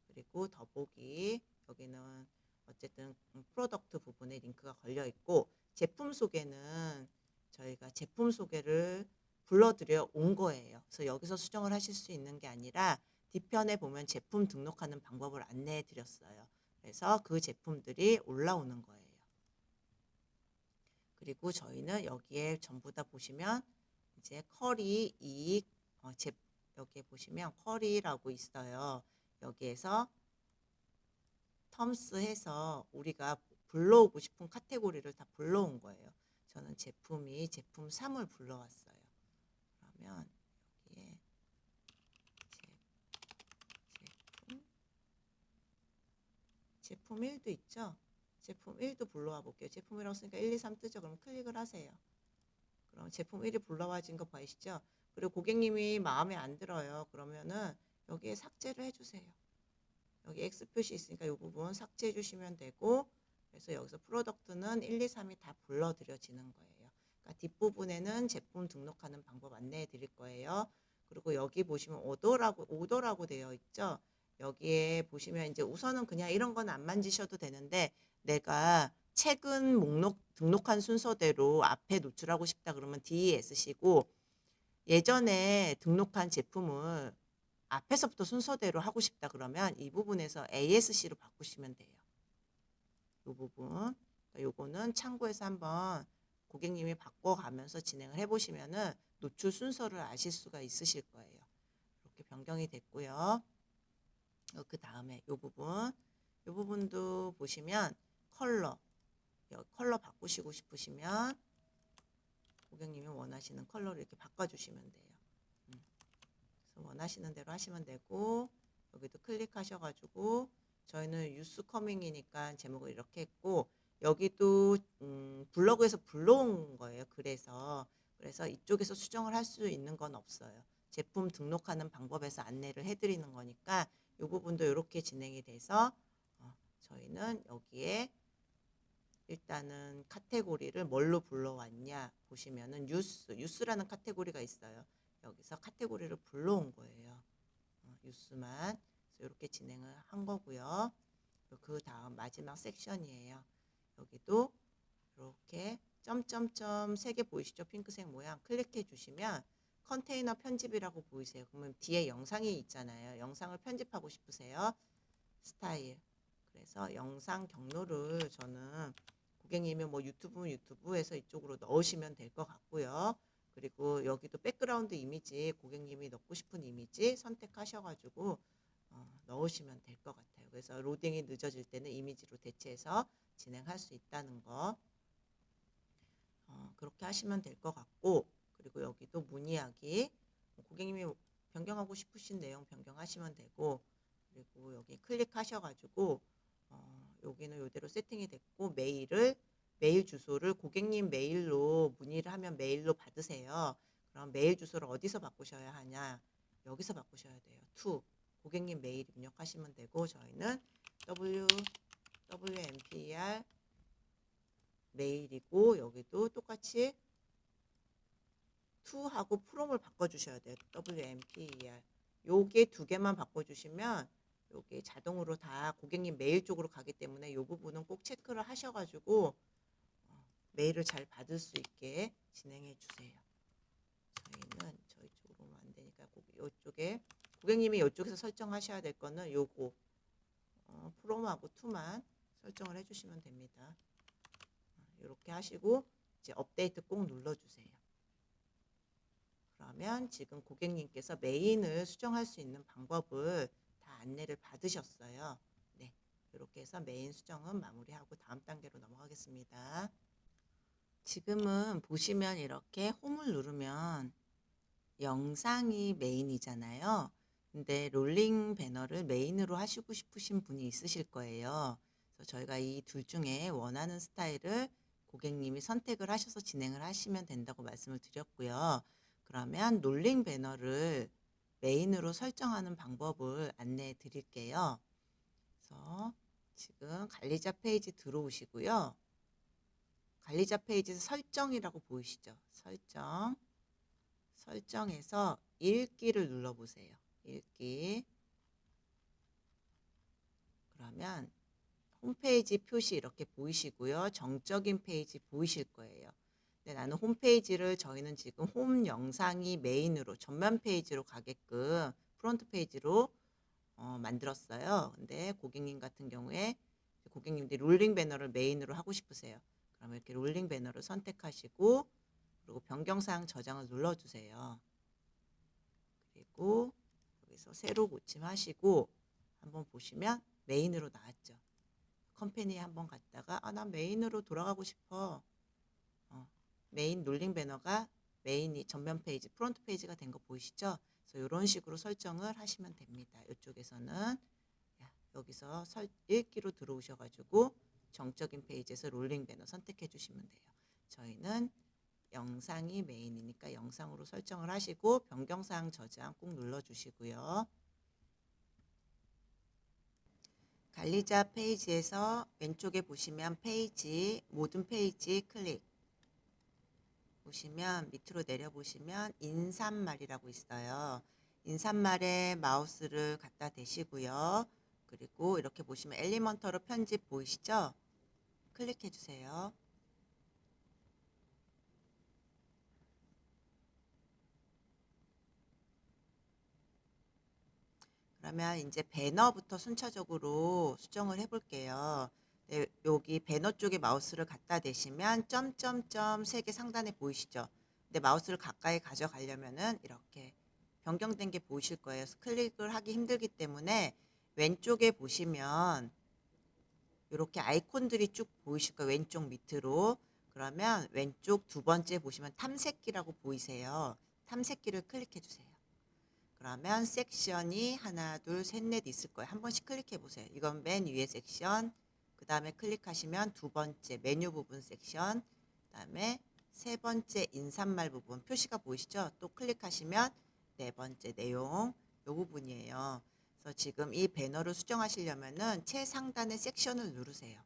그리고 더보기, 여기는 어쨌든 프로덕트 부분에 링크가 걸려 있고, 제품 소개는 저희가 제품 소개를 불러드려 온 거예요. 그래서 여기서 수정을 하실 수 있는 게 아니라 뒤편에 보면 제품 등록하는 방법을 안내해 드렸어요. 그래서 그 제품들이 올라오는 거예요. 그리고 저희는 여기에 전부 다 보시면 이제 쿼리 이익, 여기에 보시면 쿼리라고 있어요. 여기에서 텀스 해서 우리가 불러오고 싶은 카테고리를 다 불러온 거예요. 저는 제품이 제품 3을 불러왔어요. 그러면 여기에 제품 1도 있죠? 제품 1도 불러와 볼게요. 제품이라고 쓰니까 1, 2, 3 뜨죠? 그럼 클릭을 하세요. 그럼 제품 1이 불러와진 거 보이시죠? 그리고 고객님이 마음에 안 들어요. 그러면은 여기에 삭제를 해주세요. 여기 X 표시 있으니까 이 부분 삭제해 주시면 되고, 그래서 여기서 프로덕트는 1, 2, 3이 다 불러들여지는 거예요. 그러니까 뒷부분에는 제품 등록하는 방법 안내해 드릴 거예요. 그리고 여기 보시면 오더라고 되어 있죠. 여기에 보시면 이제 우선은 그냥 이런 건 안 만지셔도 되는데, 내가 최근 목록 등록한 순서대로 앞에 노출하고 싶다 그러면 DES시고, 예전에 등록한 제품을 앞에서부터 순서대로 하고 싶다 그러면 이 부분에서 ASC로 바꾸시면 돼요. 이 부분. 요거는 참고해서 한번 고객님이 바꿔가면서 진행을 해보시면은 노출 순서를 아실 수가 있으실 거예요. 이렇게 변경이 됐고요. 그 다음에 요 부분, 요 부분도 보시면 컬러, 컬러 바꾸시고 싶으시면 고객님이 원하시는 컬러를 이렇게 바꿔주시면 돼요. 그래서 원하시는 대로 하시면 되고, 여기도 클릭하셔가지고 저희는 유스 커밍이니까 제목을 이렇게 했고, 여기도 블로그에서 불러온 거예요. 그래서 이쪽에서 수정을 할 수 있는 건 없어요. 제품 등록하는 방법에서 안내를 해드리는 거니까 이 부분도 이렇게 진행이 돼서 저희는 여기에 일단은 카테고리를 뭘로 불러왔냐 보시면은 유스라는 카테고리가 있어요. 여기서 카테고리를 불러온 거예요. 유스만. 그래서 이렇게 진행을 한 거고요. 그 다음 마지막 섹션이에요. 여기도 이렇게 점점점 3개 보이시죠? 핑크색 모양 클릭해 주시면 컨테이너 편집이라고 보이세요. 그러면 뒤에 영상이 있잖아요. 영상을 편집하고 싶으세요. 스타일. 그래서 영상 경로를 저는 고객님이 뭐 유튜브에서 이쪽으로 넣으시면 될 것 같고요. 그리고 여기도 백그라운드 이미지, 고객님이 넣고 싶은 이미지 선택하셔가지고 넣으시면 될 것 같아요. 그래서 로딩이 늦어질 때는 이미지로 대체해서 진행할 수 있다는 거 그렇게 하시면 될 것 같고, 그리고 여기도 문의하기, 고객님이 변경하고 싶으신 내용 변경하시면 되고, 그리고 여기 클릭하셔가지고 여기는 이대로 세팅이 됐고, 메일 주소를 고객님 메일로 문의를 하면 메일로 받으세요. 그럼 메일 주소를 어디서 바꾸셔야 하냐? 여기서 바꾸셔야 돼요. 고객님 메일 입력하시면 되고, 저희는 WMPR 메일이고, 여기도 똑같이 하고 프롬을 바꿔주셔야 돼요. WMPER. 요게 2개만 바꿔주시면 요게 자동으로 다 고객님 메일 쪽으로 가기 때문에 요 부분은 꼭 체크를 하셔가지고 메일을 잘 받을 수 있게 진행해 주세요. 저희는 저희 쪽으로는 안 되니까 요쪽에 고객님이 이쪽에서 설정하셔야 될 거는 요거 프롬하고 만 설정을 해주시면 됩니다. 이렇게 하시고 이제 업데이트 꼭 눌러주세요. 그러면 지금 고객님께서 메인을 수정할 수 있는 방법을 다 안내를 받으셨어요. 네, 이렇게 해서 메인 수정은 마무리하고 다음 단계로 넘어가겠습니다. 지금은 보시면 이렇게 홈을 누르면 영상이 메인이잖아요. 근데 롤링 배너를 메인으로 하시고 싶으신 분이 있으실 거예요. 그래서 저희가 이 둘 중에 원하는 스타일을 고객님이 선택을 하셔서 진행을 하시면 된다고 말씀을 드렸고요. 그러면 롤링 배너를 메인으로 설정하는 방법을 안내해 드릴게요. 그래서 지금 관리자 페이지 들어오시고요. 관리자 페이지에서 설정이라고 보이시죠? 설정에서 읽기를 눌러보세요. 읽기. 그러면 홈페이지 표시 이렇게 보이시고요. 정적인 페이지 보이실 거예요. 근데 나는 홈페이지를 저희는 지금 홈 영상이 메인으로 전면 페이지로 가게끔 프론트 페이지로 만들었어요. 근데 고객님 같은 경우에 고객님들이 롤링 배너를 메인으로 하고 싶으세요. 그러면 이렇게 롤링 배너를 선택하시고 그리고 변경사항 저장을 눌러주세요. 그리고 여기서 새로 고침하시고 한번 보시면 메인으로 나왔죠. 컴퍼니에 한번 갔다가 난 메인으로 돌아가고 싶어. 메인 롤링 배너가 메인이 전면 페이지, 프론트 페이지가 된 거 보이시죠? 그래서 이런 식으로 설정을 하시면 됩니다. 이쪽에서는 여기서 읽기로 들어오셔가지고 정적인 페이지에서 롤링 배너 선택해 주시면 돼요. 저희는 영상이 메인이니까 영상으로 설정을 하시고 변경사항 저장 꼭 눌러주시고요. 관리자 페이지에서 왼쪽에 보시면 페이지, 모든 페이지 클릭. 보시면 밑으로 내려보시면 인사말이라고 있어요. 인사말에 마우스를 갖다 대시고요. 그리고 이렇게 보시면 엘리먼터로 편집 보이시죠? 클릭해 주세요. 그러면 이제 배너부터 순차적으로 수정을 해 볼게요. 네, 여기 배너 쪽에 마우스를 갖다 대시면 점점점 3개 상단에 보이시죠? 근데 마우스를 가까이 가져가려면은 이렇게 변경된 게 보이실 거예요. 그래서 클릭을 하기 힘들기 때문에 왼쪽에 보시면 이렇게 아이콘들이 쭉 보이실 거예요. 왼쪽 밑으로. 그러면 왼쪽 두 번째 보시면 탐색기라고 보이세요. 탐색기를 클릭해 주세요. 그러면 섹션이 하나, 둘, 셋, 넷 있을 거예요. 한 번씩 클릭해 보세요. 이건 맨 위에 섹션. 그 다음에 클릭하시면 두 번째 메뉴 부분 섹션. 그 다음에 세 번째 인사말 부분 표시가 보이시죠? 또 클릭하시면 네 번째 내용 이 부분이에요. 그래서 지금 이 배너를 수정하시려면은 최상단의 섹션을 누르세요.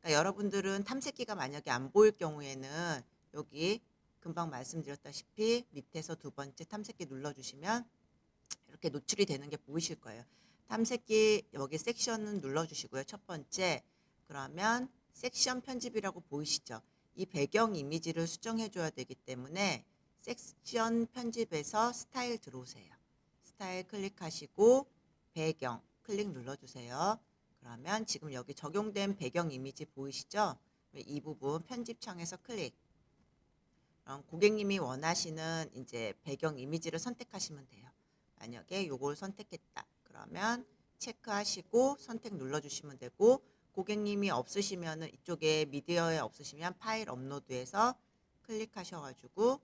그러니까 여러분들은 탐색기가 만약에 안 보일 경우에는 여기 금방 말씀드렸다시피 밑에서 두 번째 탐색기 눌러주시면 이렇게 노출이 되는 게 보이실 거예요. 탐색기 여기 섹션은 눌러주시고요. 첫 번째 그러면 섹션 편집이라고 보이시죠? 이 배경 이미지를 수정해 줘야 되기 때문에 섹션 편집에서 스타일 들어오세요. 스타일 클릭하시고 배경 클릭 눌러주세요. 그러면 지금 여기 적용된 배경 이미지 보이시죠? 이 부분 편집창에서 클릭. 그럼 고객님이 원하시는 이제 배경 이미지를 선택하시면 돼요. 만약에 요걸 선택했다. 그러면 체크하시고 선택 눌러주시면 되고 고객님이 없으시면은 이쪽에 미디어에 없으시면 파일 업로드에서 클릭하셔가지고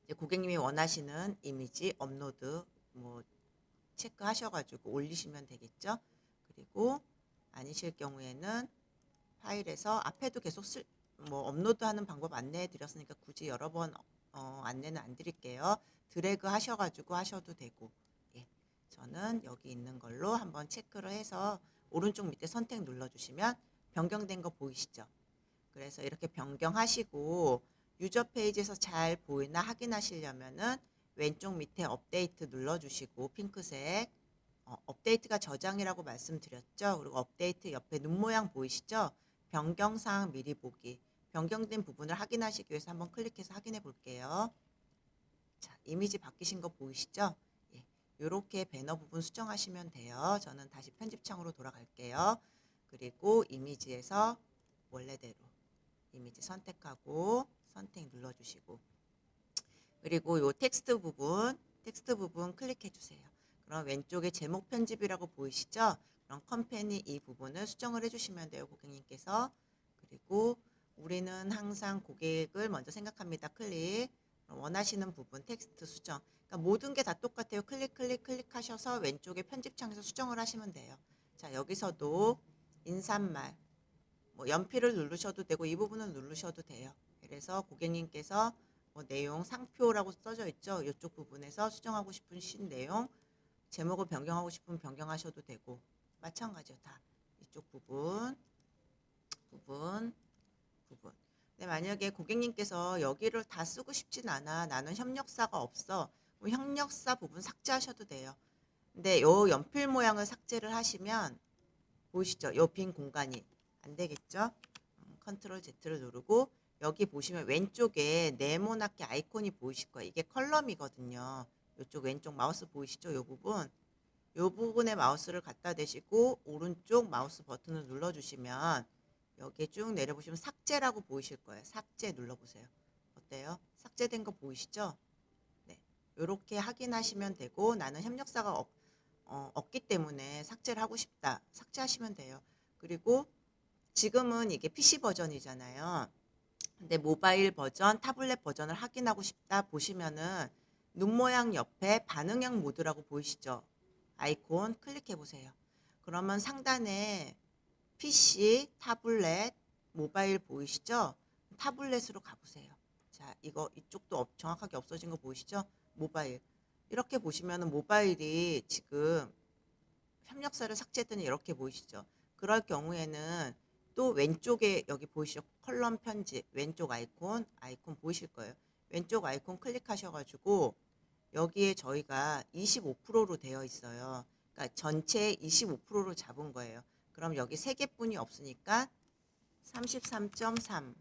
이제 고객님이 원하시는 이미지 업로드 뭐 체크하셔가지고 올리시면 되겠죠. 그리고 아니실 경우에는 파일에서 앞에도 계속 뭐 업로드하는 방법 안내해 드렸으니까 굳이 여러 번 안내는 안 드릴게요. 드래그 하셔가지고 하셔도 되고, 예, 저는 여기 있는 걸로 한번 체크를 해서 오른쪽 밑에 선택 눌러주시면 변경된 거 보이시죠? 그래서 이렇게 변경하시고 유저 페이지에서 잘 보이나 확인하시려면은 왼쪽 밑에 업데이트 눌러주시고 핑크색 업데이트가 저장이라고 말씀드렸죠. 그리고 업데이트 옆에 눈 모양 보이시죠? 변경사항 미리 보기. 변경된 부분을 확인하시기 위해서 한번 클릭해서 확인해 볼게요. 자, 이미지 바뀌신 거 보이시죠? 예, 이렇게 배너 부분 수정하시면 돼요. 저는 다시 편집창으로 돌아갈게요. 그리고 이미지에서 원래대로 이미지 선택하고 선택 눌러주시고 그리고 요 텍스트 부분 클릭해 주세요. 그럼 왼쪽에 제목 편집이라고 보이시죠? 그럼 컴퍼니 이 부분을 수정을 해주시면 돼요, 고객님께서. 그리고 우리는 항상 고객을 먼저 생각합니다. 클릭. 원하시는 부분 텍스트 수정. 그러니까 모든 게 다 똑같아요. 클릭하셔서 왼쪽에 편집창에서 수정을 하시면 돼요. 자, 여기서도 인사말, 뭐 연필을 누르셔도 되고 이 부분을 누르셔도 돼요. 그래서 고객님께서 뭐 내용 상표라고 써져 있죠. 이쪽 부분에서 수정하고 싶으신 내용 제목을 변경하고 싶으면 변경하셔도 되고 마찬가지요. 다 이쪽 부분. 근데 만약에 고객님께서 여기를 다 쓰고 싶진 않아. 나는 협력사가 없어. 그럼 협력사 부분 삭제하셔도 돼요. 근데 요 연필 모양을 삭제를 하시면 보이시죠? 요 빈 공간이 안 되겠죠? 컨트롤 Z를 누르고 여기 보시면 왼쪽에 네모나게 아이콘이 보이실 거예요. 이게 컬럼이거든요. 이쪽 왼쪽 마우스 보이시죠? 요 부분. 요 부분에 마우스를 갖다 대시고 오른쪽 마우스 버튼을 눌러주시면 여기에 쭉 내려보시면 삭제라고 보이실 거예요. 삭제 눌러보세요. 어때요? 삭제된 거 보이시죠? 네. 이렇게 확인하시면 되고 나는 협력사가 없기 때문에 삭제를 하고 싶다. 삭제하시면 돼요. 그리고 지금은 이게 PC 버전이잖아요. 근데 모바일 버전, 타블렛 버전을 확인하고 싶다 보시면은 눈 모양 옆에 반응형 모드라고 보이시죠? 아이콘 클릭해 보세요. 그러면 상단에 PC, 타블렛, 모바일 보이시죠? 타블렛으로 가보세요. 자, 이거 이쪽도 정확하게 없어진 거 보이시죠? 모바일. 이렇게 보시면은 모바일이 지금 협력사를 삭제했더니 이렇게 보이시죠? 그럴 경우에는 또 왼쪽에 여기 보이시죠? 컬럼 편집 왼쪽 아이콘 보이실 거예요. 왼쪽 아이콘 클릭하셔가지고 여기에 저희가 25%로 되어 있어요. 그러니까 전체 25%로 잡은 거예요. 그럼 여기 3개뿐이 없으니까 33.3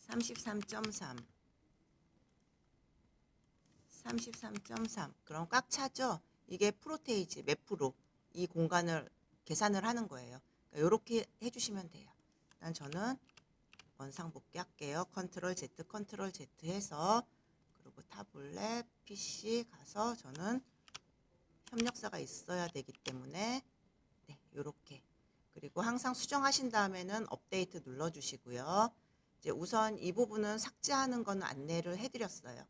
33.3 33.3 그럼 꽉 차죠? 이게 프로테이지 몇 프로 이 공간을 계산을 하는 거예요. 그러니까 이렇게 해주시면 돼요. 일단 저는 원상복귀 할게요. 컨트롤 Z 해서 그리고 타블렛 PC 가서 저는 협력사가 있어야 되기 때문에 네, 요렇게. 그리고 항상 수정하신 다음에는 업데이트 눌러주시고요. 이제 우선 이 부분은 삭제하는 거는 안내를 해드렸어요.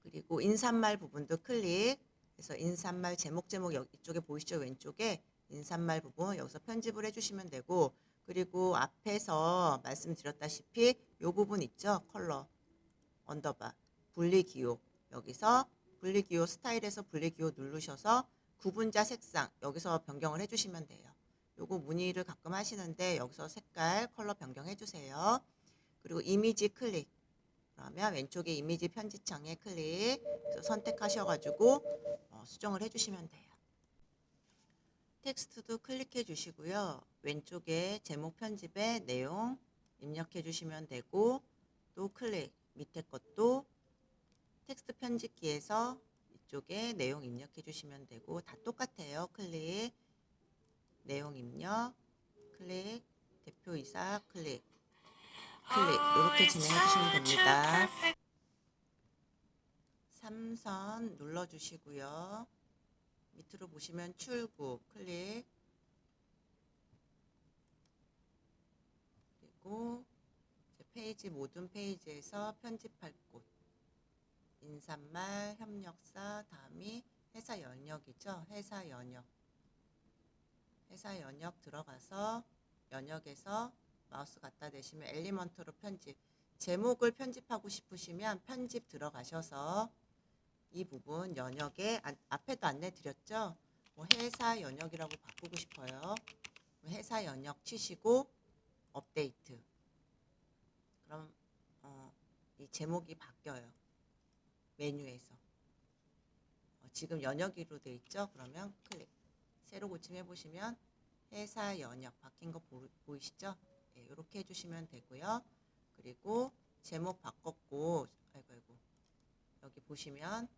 그리고 인사말 부분도 클릭. 그래서 인사말 제목 여기 이쪽에 보이시죠? 왼쪽에 인사말 부분 여기서 편집을 해주시면 되고, 그리고 앞에서 말씀드렸다시피 이 부분 있죠? 컬러 언더바 분리기호, 여기서 분리기호 스타일에서 분리기호 누르셔서 구분자 색상 여기서 변경을 해주시면 돼요. 요거 문의를 가끔 하시는데 여기서 색깔 컬러 변경해 주세요. 그리고 이미지 클릭. 그러면 왼쪽에 이미지 편집창에 클릭 그래서 선택하셔가지고 수정을 해주시면 돼요. 텍스트도 클릭해 주시고요. 왼쪽에 제목 편집에 내용 입력해 주시면 되고, 또 클릭 밑에 것도 텍스트 편집기에서 이쪽에 내용 입력해 주시면 되고, 다 똑같아요. 클릭 내용 입력 클릭 대표이사 클릭 이렇게 진행해 주시면 됩니다. 3선 눌러주시고요. 밑으로 보시면 출구 클릭, 그리고 페이지 모든 페이지에서 편집할 곳 인사말 협력사 다음이 회사 연역이죠. 회사 연역 들어가서 연역에서 마우스 갖다 대시면 엘리먼트로 편집, 제목을 편집하고 싶으시면 편집 들어가셔서 이 부분 연역에 앞에도 안내 드렸죠. 뭐 회사 연역이라고 바꾸고 싶어요. 회사 연역 치시고 업데이트. 그럼 이 제목이 바뀌어요. 메뉴에서 지금 연역으로 돼 있죠. 그러면 클릭 새로 고침해 보시면 회사 연역 바뀐 거 보이시죠? 네, 이렇게 해주시면 되고요. 그리고 제목 바꿨고, 아이고 여기 보시면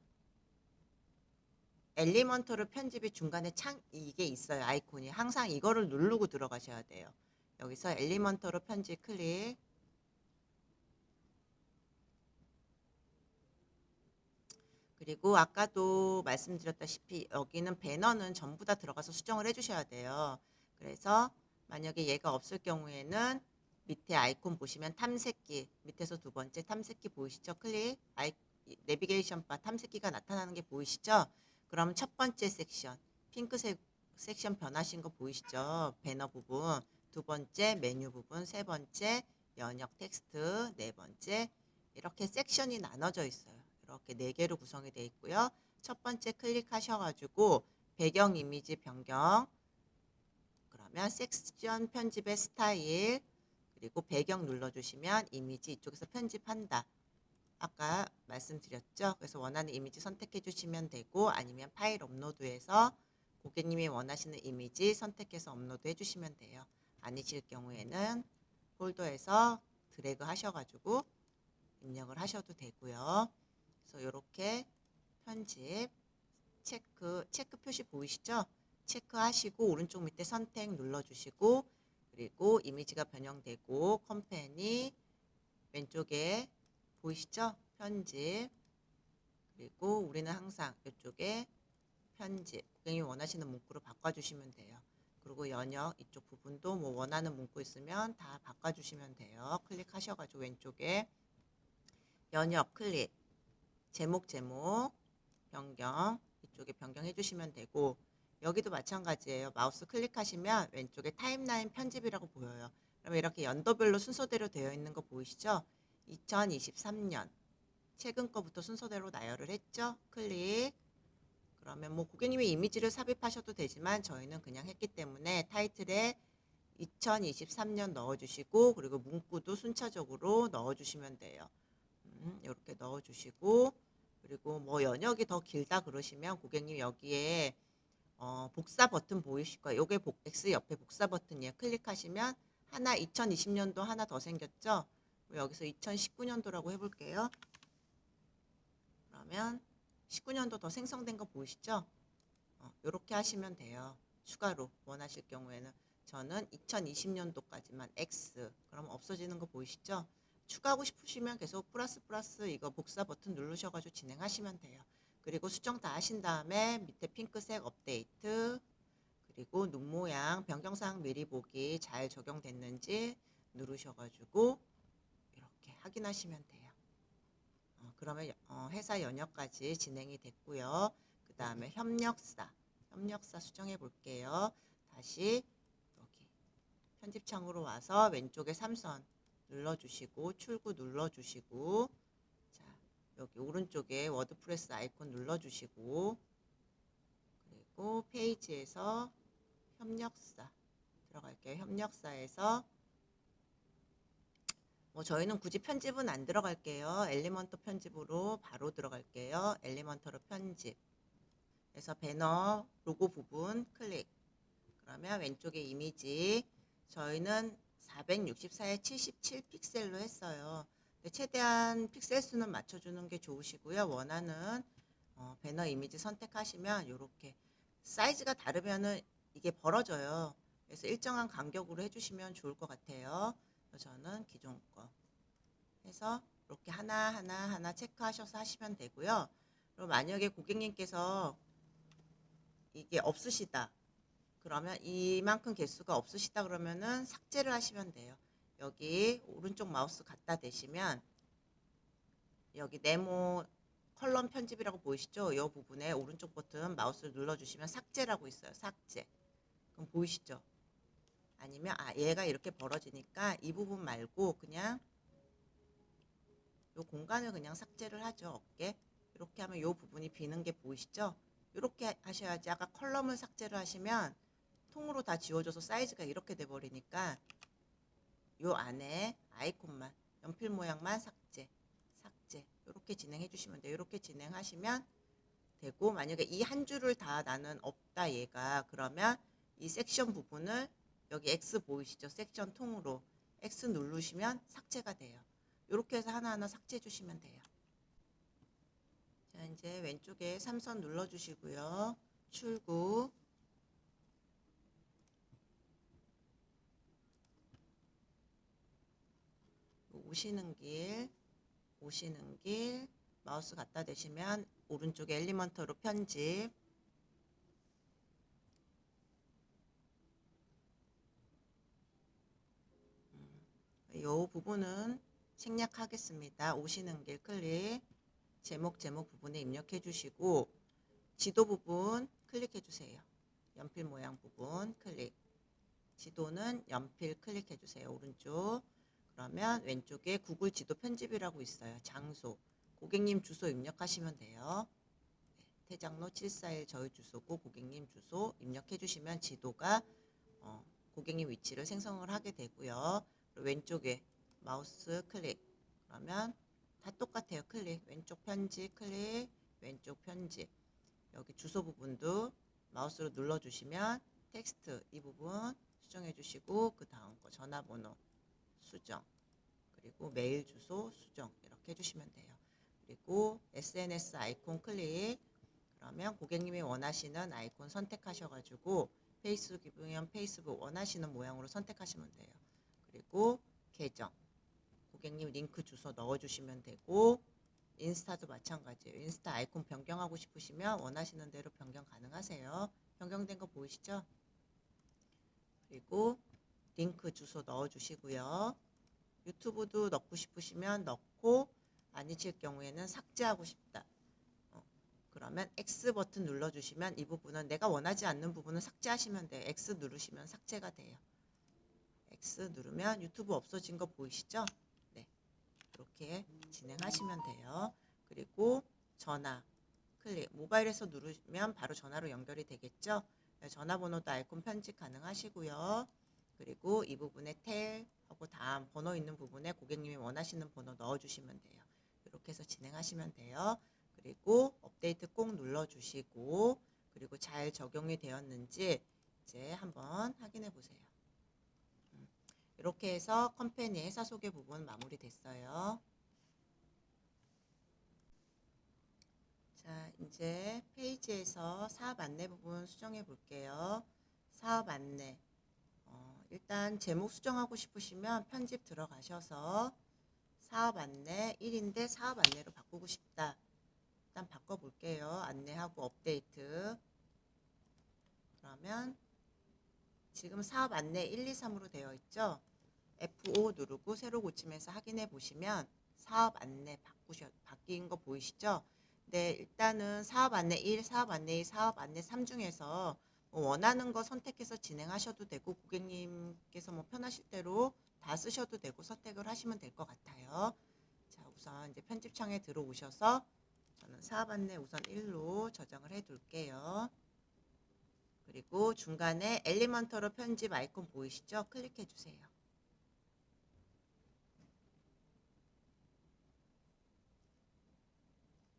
엘리먼터로 편집이 중간에 이게 있어요. 아이콘이 항상 이거를 누르고 들어가셔야 돼요. 여기서 엘리먼터로 편집 클릭. 그리고 아까도 말씀드렸다시피 여기는 배너는 전부 다 들어가서 수정을 해주셔야 돼요. 그래서 만약에 얘가 없을 경우에는 밑에 아이콘 보시면 탐색기 밑에서 두 번째 탐색기 보이시죠? 클릭 내비게이션 바 탐색기가 나타나는 게 보이시죠? 그럼 첫 번째 섹션 핑크색 섹션 변하신 거 보이시죠? 배너 부분, 두 번째 메뉴 부분, 세 번째 연역 텍스트, 네 번째 이렇게 섹션이 나눠져 있어요. 이렇게 4개로 구성이 되어 있고요. 첫 번째 클릭하셔가지고 배경 이미지 변경, 그러면 섹션 편집의 스타일, 그리고 배경 눌러주시면 이미지 이쪽에서 편집한다. 아까 말씀드렸죠. 그래서 원하는 이미지 선택해 주시면 되고, 아니면 파일 업로드해서 고객님이 원하시는 이미지 선택해서 업로드 해주시면 돼요. 아니실 경우에는 폴더에서 드래그 하셔가지고 입력을 하셔도 되고요. 그래서 이렇게 편집 체크 표시 보이시죠? 체크하시고 오른쪽 밑에 선택 눌러주시고, 그리고 이미지가 변형되고 컴퍼니 왼쪽에 보이시죠? 편집, 그리고 우리는 항상 이쪽에 편집 고객님이 원하시는 문구로 바꿔주시면 돼요. 그리고 연역 이쪽 부분도 뭐 원하는 문구 있으면 다 바꿔주시면 돼요. 클릭하셔가지고 왼쪽에 연역 클릭 제목 변경 이쪽에 변경해 주시면 되고, 여기도 마찬가지예요. 마우스 클릭하시면 왼쪽에 타임라인 편집이라고 보여요. 그러면 이렇게 연도별로 순서대로 되어 있는 거 보이시죠? 2023년 최근 거부터 순서대로 나열을 했죠. 클릭. 그러면 뭐 고객님이 이미지를 삽입하셔도 되지만 저희는 그냥 했기 때문에 타이틀에 2023년 넣어주시고, 그리고 문구도 순차적으로 넣어주시면 돼요. 이렇게 넣어주시고, 그리고 뭐 연역이 더 길다 그러시면 고객님 여기에 복사 버튼 보이실 거예요. 요게 X 옆에 복사 버튼이에요. 클릭하시면 하나 2020년도 하나 더 생겼죠. 여기서 2019년도라고 해볼게요. 그러면 19년도 더 생성된 거 보이시죠? 이렇게 하시면 돼요. 추가로 원하실 경우에는 저는 2020년도까지만 X, 그럼 없어지는 거 보이시죠? 추가하고 싶으시면 계속 플러스 이거 복사 버튼 누르셔가지고 진행하시면 돼요. 그리고 수정 다 하신 다음에 밑에 핑크색 업데이트, 그리고 눈 모양 변경사항 미리 보기 잘 적용됐는지 누르셔가지고 이렇게 확인하시면 돼요. 그러면 회사 연역까지 진행이 됐고요. 그 다음에 협력사 수정해 볼게요. 다시 여기 편집창으로 와서 왼쪽에 3선 눌러주시고 출구 눌러주시고, 자 여기 오른쪽에 워드프레스 아이콘 눌러주시고, 그리고 페이지에서 협력사 들어갈게요. 협력사에서 저희는 굳이 편집은 안 들어갈게요. 엘리먼터 편집으로 바로 들어갈게요. 엘리먼터로 편집. 그래서 배너 로고 부분 클릭. 그러면 왼쪽에 이미지 저희는 464에 77 픽셀로 했어요. 최대한 픽셀 수는 맞춰주는 게 좋으시고요. 원하는 배너 이미지 선택하시면 이렇게 사이즈가 다르면은 이게 벌어져요. 그래서 일정한 간격으로 해주시면 좋을 것 같아요. 저는 기존 거 해서 이렇게 하나 체크하셔서 하시면 되고요. 그럼 만약에 고객님께서 이게 없으시다 그러면, 이만큼 개수가 없으시다 그러면은 삭제를 하시면 돼요. 여기 오른쪽 마우스 갖다 대시면 여기 네모 컬럼 편집이라고 보이시죠? 이 부분에 오른쪽 버튼 마우스를 눌러주시면 삭제라고 있어요. 삭제. 그럼 보이시죠? 아니면 얘가 이렇게 벌어지니까 이 부분 말고 그냥 요 공간을 그냥 삭제를 하죠. 어깨. 이렇게 하면 요 부분이 비는 게 보이시죠? 이렇게 하셔야지. 아까 컬럼을 삭제를 하시면 통으로 다 지워져서 사이즈가 이렇게 돼 버리니까 요 안에 아이콘만, 연필 모양만 삭제 이렇게 진행해 주시면 돼요. 이렇게 진행하시면 되고, 만약에 이 한 줄을 다 나는 없다 얘가, 그러면 이 섹션 부분을 여기 X 보이시죠? 섹션 통으로 X 누르시면 삭제가 돼요. 이렇게 해서 하나하나 삭제해 주시면 돼요. 자, 이제 왼쪽에 3선 눌러주시고요. 출구, 오시는 길 마우스 갖다 대시면 오른쪽에 엘리먼터로 편집, 이 부분은 생략하겠습니다. 오시는 길 클릭, 제목 부분에 입력해 주시고, 지도 부분 클릭해 주세요. 연필 모양 부분 클릭, 지도는 연필 클릭해 주세요. 오른쪽. 그러면 왼쪽에 구글 지도 편집이라고 있어요. 장소, 고객님 주소 입력하시면 돼요. 태장로 741 저희 주소고 고객님 주소 입력해 주시면 지도가 고객님 위치를 생성을 하게 되고요. 그리고 왼쪽에 마우스 클릭, 그러면 다 똑같아요. 클릭, 왼쪽 편집 클릭, 왼쪽 편집. 여기 주소 부분도 마우스로 눌러주시면 텍스트 이 부분 수정해 주시고, 그 다음 거 전화번호 수정, 그리고 메일 주소 수정 이렇게 해주시면 돼요. 그리고 SNS 아이콘 클릭, 그러면 고객님이 원하시는 아이콘 선택하셔가지고 페이스북이면 페이스북 원하시는 모양으로 선택하시면 돼요. 그리고 계정, 고객님 링크 주소 넣어주시면 되고, 인스타도 마찬가지예요. 인스타 아이콘 변경하고 싶으시면 원하시는 대로 변경 가능하세요. 변경된 거 보이시죠? 그리고 링크 주소 넣어주시고요. 유튜브도 넣고 싶으시면 넣고, 아니실 경우에는 삭제하고 싶다. 그러면 X 버튼 눌러주시면 이 부분은 내가 원하지 않는 부분은 삭제하시면 돼요. X 누르시면 삭제가 돼요. X 누르면 유튜브 없어진 거 보이시죠? 네, 이렇게 진행하시면 돼요. 그리고 전화 클릭, 모바일에서 누르면 바로 전화로 연결이 되겠죠? 전화번호도 아이콘 편집 가능하시고요. 그리고 이 부분에 텔 하고 다음 번호 있는 부분에 고객님이 원하시는 번호 넣어주시면 돼요. 이렇게 해서 진행하시면 돼요. 그리고 업데이트 꼭 눌러주시고, 그리고 잘 적용이 되었는지 이제 한번 확인해 보세요. 이렇게 해서 컴퍼니 회사 소개 부분 마무리됐어요. 자, 이제 페이지에서 사업 안내 부분 수정해 볼게요. 사업 안내. 일단 제목 수정하고 싶으시면 편집 들어가셔서 사업 안내 1인데 사업 안내로 바꾸고 싶다. 일단 바꿔볼게요. 안내하고 업데이트. 그러면 지금 사업 안내 1, 2, 3으로 되어 있죠. F5 누르고 새로 고침해서 확인해 보시면 사업 안내 바뀐 거 보이시죠? 네, 일단은 사업 안내 1, 사업 안내 2, 사업 안내 3 중에서 뭐 원하는 거 선택해서 진행하셔도 되고 고객님께서 뭐 편하실 대로 다 쓰셔도 되고 선택을 하시면 될 것 같아요. 자, 우선 이제 편집창에 들어오셔서 저는 사업 안내 우선 1로 저장을 해 둘게요. 그리고 중간에 엘리먼터로 편집 아이콘 보이시죠? 클릭해 주세요.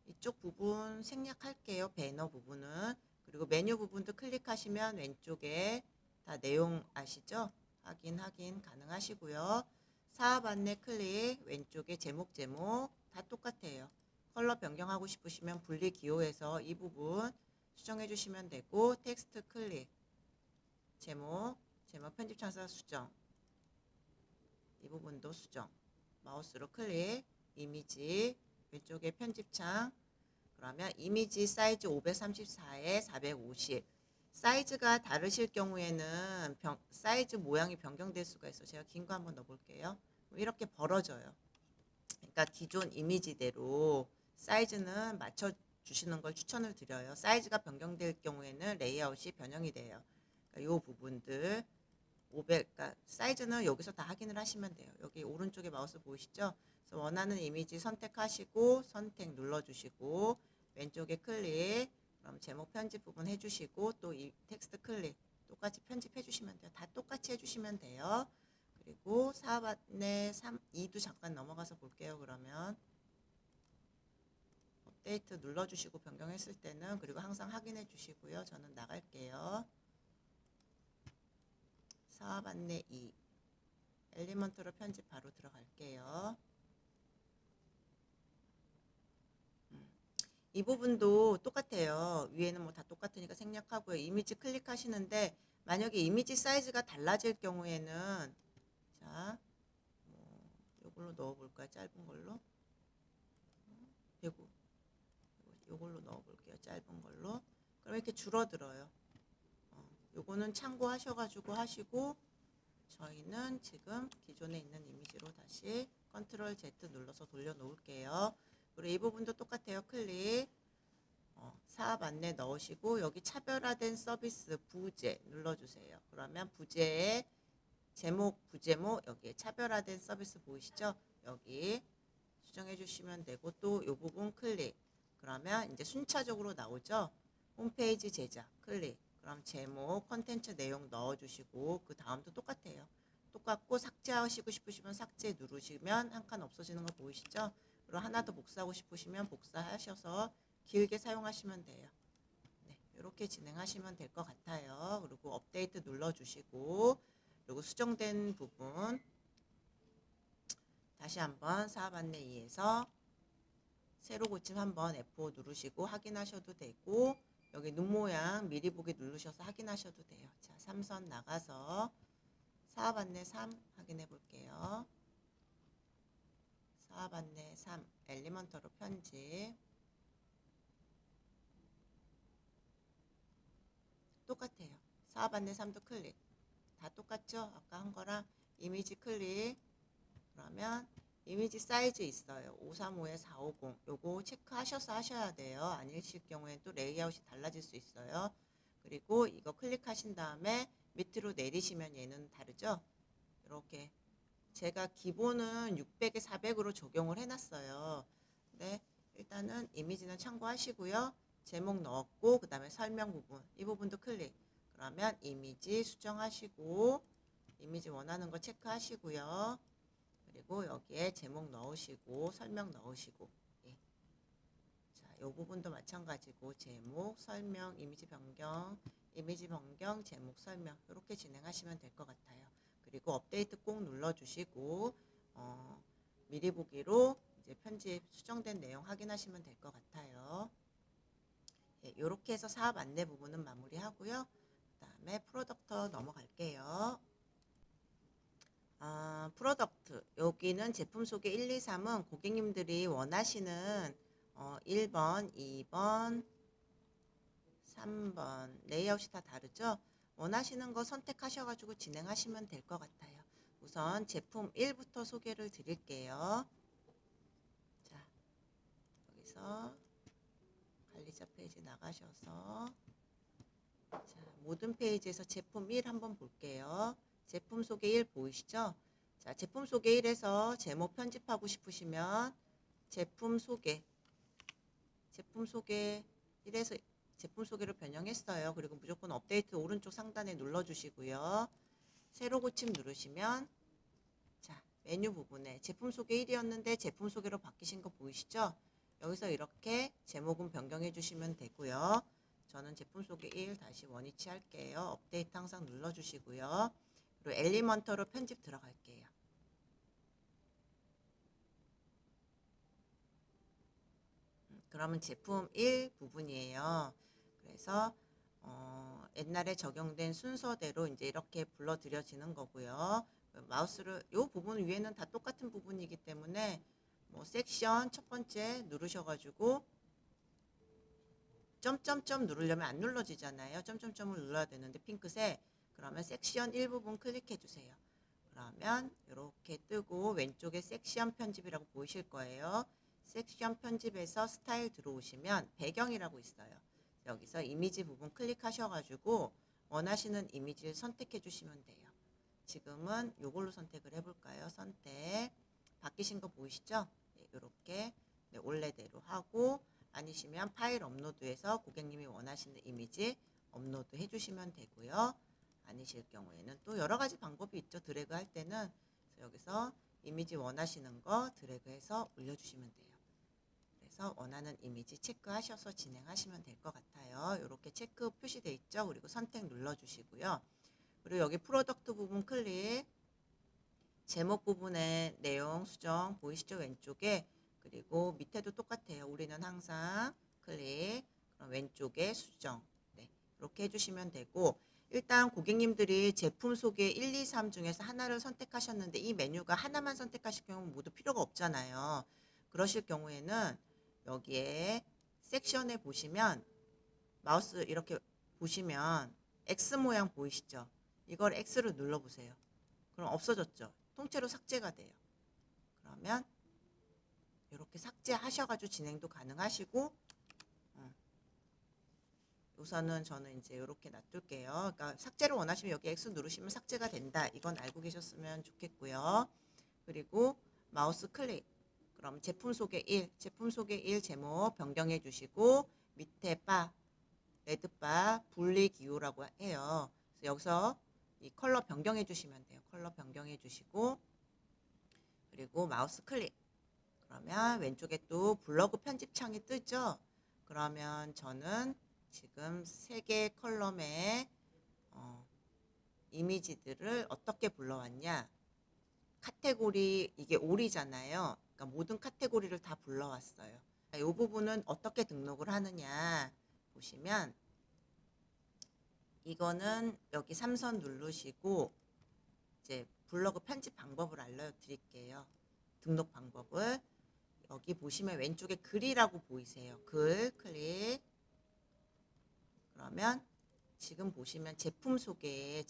이쪽 부분 생략할게요. 배너 부분은. 그리고 메뉴 부분도 클릭하시면 왼쪽에 다 내용 아시죠? 확인 가능하시고요. 사업 안내 클릭, 왼쪽에 제목 다 똑같아요. 컬러 변경하고 싶으시면 분리 기호에서 이 부분 수정해 주시면 되고, 텍스트 클릭, 제목 편집창에서 수정, 이 부분도 수정, 마우스로 클릭, 이미지, 왼쪽에 편집창, 그러면 이미지 사이즈 534에 450. 사이즈가 다르실 경우에는 사이즈 모양이 변경될 수가 있어요. 제가 긴 거 한번 넣어볼게요. 이렇게 벌어져요. 그러니까 기존 이미지대로 사이즈는 맞춰주시는 걸 추천을 드려요. 사이즈가 변경될 경우에는 레이아웃이 변형이 돼요. 그러니까 이 부분들 500, 그러니까 사이즈는 여기서 다 확인을 하시면 돼요. 여기 오른쪽에 마우스 보이시죠? 그래서 원하는 이미지 선택하시고 선택 눌러주시고 왼쪽에 클릭, 그럼 제목 편집 부분 해주시고 또 이 텍스트 클릭 똑같이 편집해 주시면 돼요. 다 똑같이 해주시면 돼요. 그리고 사업 안내 3, 2도 잠깐 넘어가서 볼게요. 그러면 업데이트 눌러주시고 변경했을 때는 그리고 항상 확인해 주시고요. 저는 나갈게요. 사업 안내 2 엘리먼트로 편집 바로 들어갈게요. 이 부분도 똑같아요. 위에는 뭐 다 똑같으니까 생략하고요. 이미지 클릭하시는데 만약에 이미지 사이즈가 달라질 경우에는 자, 뭐 요걸로 넣어볼까요? 짧은 걸로 105 요걸로 넣어볼게요. 짧은 걸로. 그럼 이렇게 줄어들어요. 요거는 참고하셔가지고 하시고 저희는 지금 기존에 있는 이미지로 다시 컨트롤 Z 눌러서 돌려놓을게요. 그리고 이 부분도 똑같아요. 클릭, 사업 안내 넣으시고 여기 차별화된 서비스 부제 눌러주세요. 그러면 부제의 제목, 부제목 여기에 차별화된 서비스 보이시죠? 여기 수정해 주시면 되고 또 이 부분 클릭. 그러면 이제 순차적으로 나오죠? 홈페이지 제작 클릭. 그럼 제목, 컨텐츠 내용 넣어주시고 그 다음도 똑같아요. 똑같고 삭제하시고 싶으시면 삭제 누르시면 한 칸 없어지는 거 보이시죠? 그리고 하나 더 복사하고 싶으시면 복사하셔서 길게 사용하시면 돼요. 네, 이렇게 진행하시면 될 것 같아요. 그리고 업데이트 눌러주시고 그리고 수정된 부분 다시 한번 사업 안내 2에서 새로 고침 한번 F5 누르시고 확인하셔도 되고 여기 눈 모양 미리 보기 누르셔서 확인하셔도 돼요. 자, 3선 나가서 사업 안내 3 확인해 볼게요. 사업 안내 3 엘리먼터로 편집 똑같아요. 사업 안내 3도 클릭 다 똑같죠? 아까 한 거랑 이미지 클릭 그러면 이미지 사이즈 있어요. 535에 450 요거 체크하셔서 하셔야 돼요. 아니실 경우에는 또 레이아웃이 달라질 수 있어요. 그리고 이거 클릭하신 다음에 밑으로 내리시면 얘는 다르죠? 이렇게 제가 기본은 600에 400으로 적용을 해놨어요. 근데 일단은 이미지는 참고하시고요. 제목 넣었고 그 다음에 설명 부분 이 부분도 클릭 그러면 이미지 수정하시고 이미지 원하는 거 체크하시고요. 그리고 여기에 제목 넣으시고 설명 넣으시고 예. 자, 이 부분도 마찬가지고 제목, 설명, 이미지 변경, 제목, 설명 이렇게 진행하시면 될 것 같아요. 그리고 업데이트 꼭 눌러주시고 미리 보기로 이제 편집 수정된 내용 확인하시면 될 것 같아요. 예, 이렇게 해서 사업 안내 부분은 마무리하고요. 그 다음에 프로덕터 넘어갈게요. 프로덕트 여기는 제품 소개 1, 2, 3은 고객님들이 원하시는 1번, 2번, 3번 레이아웃이 다 다르죠? 원하시는 거 선택하셔가지고 진행하시면 될 것 같아요. 우선 제품 1부터 소개를 드릴게요. 자, 여기서 관리자 페이지 나가셔서 자, 모든 페이지에서 제품 1 한번 볼게요. 제품 소개 1 보이시죠? 자, 제품 소개 1에서 제목 편집하고 싶으시면 제품 소개 1에서 제품 소개를 변형했어요. 그리고 무조건 업데이트 오른쪽 상단에 눌러주시고요. 새로 고침 누르시면 자, 메뉴 부분에 제품 소개 1이었는데 제품 소개로 바뀌신 거 보이시죠? 여기서 이렇게 제목은 변경해 주시면 되고요. 저는 제품 소개 1 다시 원위치 할게요. 업데이트 항상 눌러주시고요. 그리고 엘리먼터로 편집 들어갈게요. 그러면 제품 1 부분이에요. 그래서 옛날에 적용된 순서대로 이제 이렇게 불러들여지는 거고요. 마우스를 이 부분 위에는 다 똑같은 부분이기 때문에 뭐 섹션 첫 번째 누르셔가지고 점점점 누르려면 안 눌러지잖아요. 점점점을 눌러야 되는데 핑크색 그러면 섹션 1부분 클릭해 주세요. 그러면 이렇게 뜨고 왼쪽에 섹션 편집이라고 보이실 거예요. 섹션 편집에서 스타일 들어오시면 배경이라고 있어요. 여기서 이미지 부분 클릭하셔가지고 원하시는 이미지를 선택해 주시면 돼요. 지금은 이걸로 선택을 해볼까요? 선택 바뀌신 거 보이시죠? 네, 이렇게 네, 원래대로 하고 아니시면 파일 업로드해서 고객님이 원하시는 이미지 업로드 해주시면 되고요. 아니실 경우에는 또 여러 가지 방법이 있죠. 드래그 할 때는 여기서 이미지 원하시는 거 드래그해서 올려주시면 돼요. 그래서 원하는 이미지 체크하셔서 진행하시면 될 것 같아요. 이렇게 체크 표시돼 있죠. 그리고 선택 눌러주시고요. 그리고 여기 프로덕트 부분 클릭, 제목 부분에 내용 수정 보이시죠? 왼쪽에. 그리고 밑에도 똑같아요. 우리는 항상 클릭, 그럼 왼쪽에 수정. 네, 이렇게 해주시면 되고 일단 고객님들이 제품 소개 1, 2, 3 중에서 하나를 선택하셨는데 이 메뉴가 하나만 선택하실 경우는 모두 필요가 없잖아요. 그러실 경우에는 여기에 섹션에 보시면 마우스 이렇게 보시면 X 모양 보이시죠? 이걸 X를 눌러보세요. 그럼 없어졌죠? 통째로 삭제가 돼요. 그러면 이렇게 삭제하셔가지고 진행도 가능하시고 우선은 저는 이제 이렇게 놔둘게요. 그러니까 삭제를 원하시면 여기 X 누르시면 삭제가 된다. 이건 알고 계셨으면 좋겠고요. 그리고 마우스 클릭. 그럼 제품 소개 1, 제품 소개 1 제목 변경해 주시고 밑에 바, 레드바 분리 기호라고 해요. 그래서 여기서 이 컬러 변경해 주시면 돼요. 컬러 변경해 주시고 그리고 마우스 클릭. 그러면 왼쪽에 또 블로그 편집창이 뜨죠. 그러면 저는 지금 3개 컬럼의 이미지들을 어떻게 불러왔냐. 카테고리 이게 올이잖아요. 그러니까 모든 카테고리를 다 불러왔어요. 이 부분은 어떻게 등록을 하느냐 보시면 이거는 여기 3선 누르시고 이제 블로그 편집 방법을 알려드릴게요. 등록 방법을 여기 보시면 왼쪽에 글이라고 보이세요. 글 클릭. 그러면 지금 보시면 제품 소개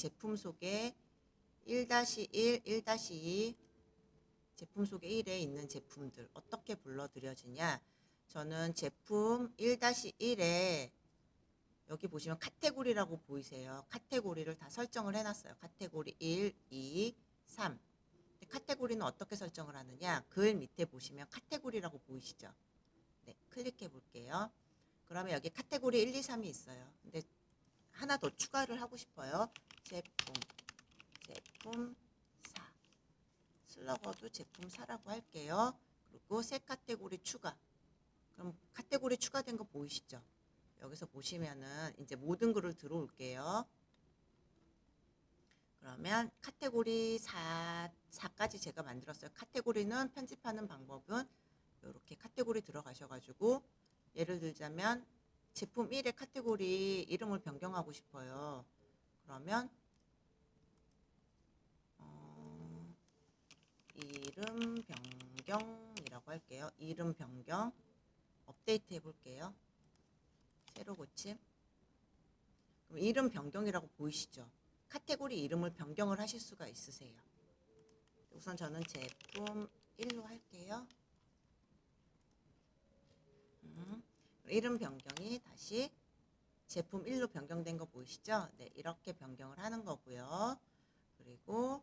1-1, 1-2 제품 소개 1에 있는 제품들 어떻게 불러드려지냐. 저는 제품 1-1에 여기 보시면 카테고리라고 보이세요. 카테고리를 다 설정을 해놨어요. 카테고리 1, 2, 3. 카테고리는 어떻게 설정을 하느냐. 글 밑에 보시면 카테고리라고 보이시죠. 네, 클릭해 볼게요. 그러면 여기 카테고리 1, 2, 3이 있어요. 근데 하나 더 추가를 하고 싶어요. 제품 4. 슬러거도 제품 4라고 할게요. 그리고 새 카테고리 추가. 그럼 카테고리 추가된 거 보이시죠? 여기서 보시면은 이제 모든 글을 들어올게요. 그러면 카테고리 4까지 제가 만들었어요. 카테고리는 편집하는 방법은 이렇게 카테고리 들어가셔가지고 예를 들자면 제품 1의 카테고리 이름을 변경하고 싶어요. 그러면 이름 변경이라고 할게요. 이름 변경 업데이트 해볼게요. 새로 고침. 그럼 이름 변경이라고 보이시죠? 카테고리 이름을 변경을 하실 수가 있으세요. 우선 저는 제품 1로 할게요. 이름 변경이 다시 제품 1로 변경된 거 보이시죠? 네, 이렇게 변경을 하는 거고요. 그리고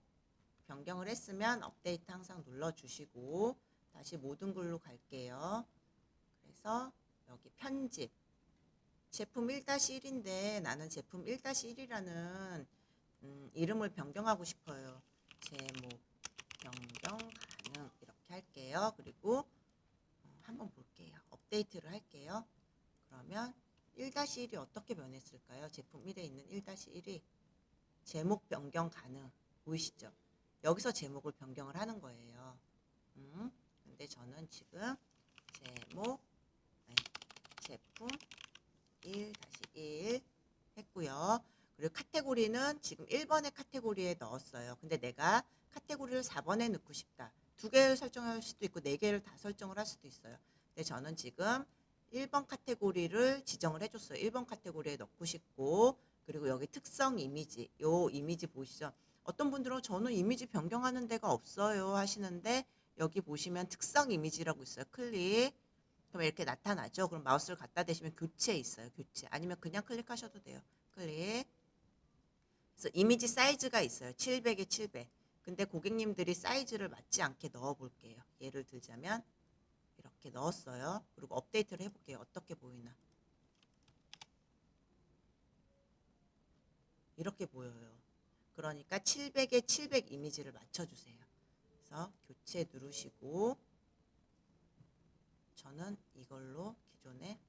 변경을 했으면 업데이트 항상 눌러주시고 다시 모든 글로 갈게요. 그래서 여기 편집 제품 1-1인데 나는 제품 1-1이라는 이름을 변경하고 싶어요. 제목 변경 가능 이렇게 할게요. 그리고 한번 볼게요. 업데이트를 할게요. 그러면 1-1이 어떻게 변했을까요? 제품 1에 있는 1-1이 제목 변경 가능 보이시죠? 여기서 제목을 변경을 하는 거예요. 근데 저는 지금 제목 제품 1-1 했고요. 그리고 카테고리는 지금 1번의 카테고리에 넣었어요. 근데 내가 카테고리를 4번에 넣고 싶다. 2개를 설정할 수도 있고 4개를 다 설정을 할 수도 있어요. 근데 저는 지금 1번 카테고리를 지정을 해줬어요. 1번 카테고리에 넣고 싶고 그리고 여기 특성 이미지 요 이미지 보시죠. 어떤 분들은 저는 이미지 변경하는 데가 없어요 하시는데 여기 보시면 특성 이미지라고 있어요. 클릭 그럼 이렇게 나타나죠. 그럼 마우스를 갖다 대시면 교체 있어요. 교체 아니면 그냥 클릭하셔도 돼요. 클릭 그래서 이미지 사이즈가 있어요. 700에 700 근데 고객님들이 사이즈를 맞지 않게 넣어 볼게요. 예를 들자면 이렇게 넣었어요. 그리고 업데이트를 해볼게요. 어떻게 보이나. 이렇게 보여요. 그러니까 700에 700 이미지를 맞춰주세요. 그래서 교체 누르시고 저는 이걸로 기존에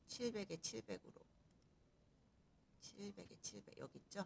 700에 700으로 700에 700 여기 있죠?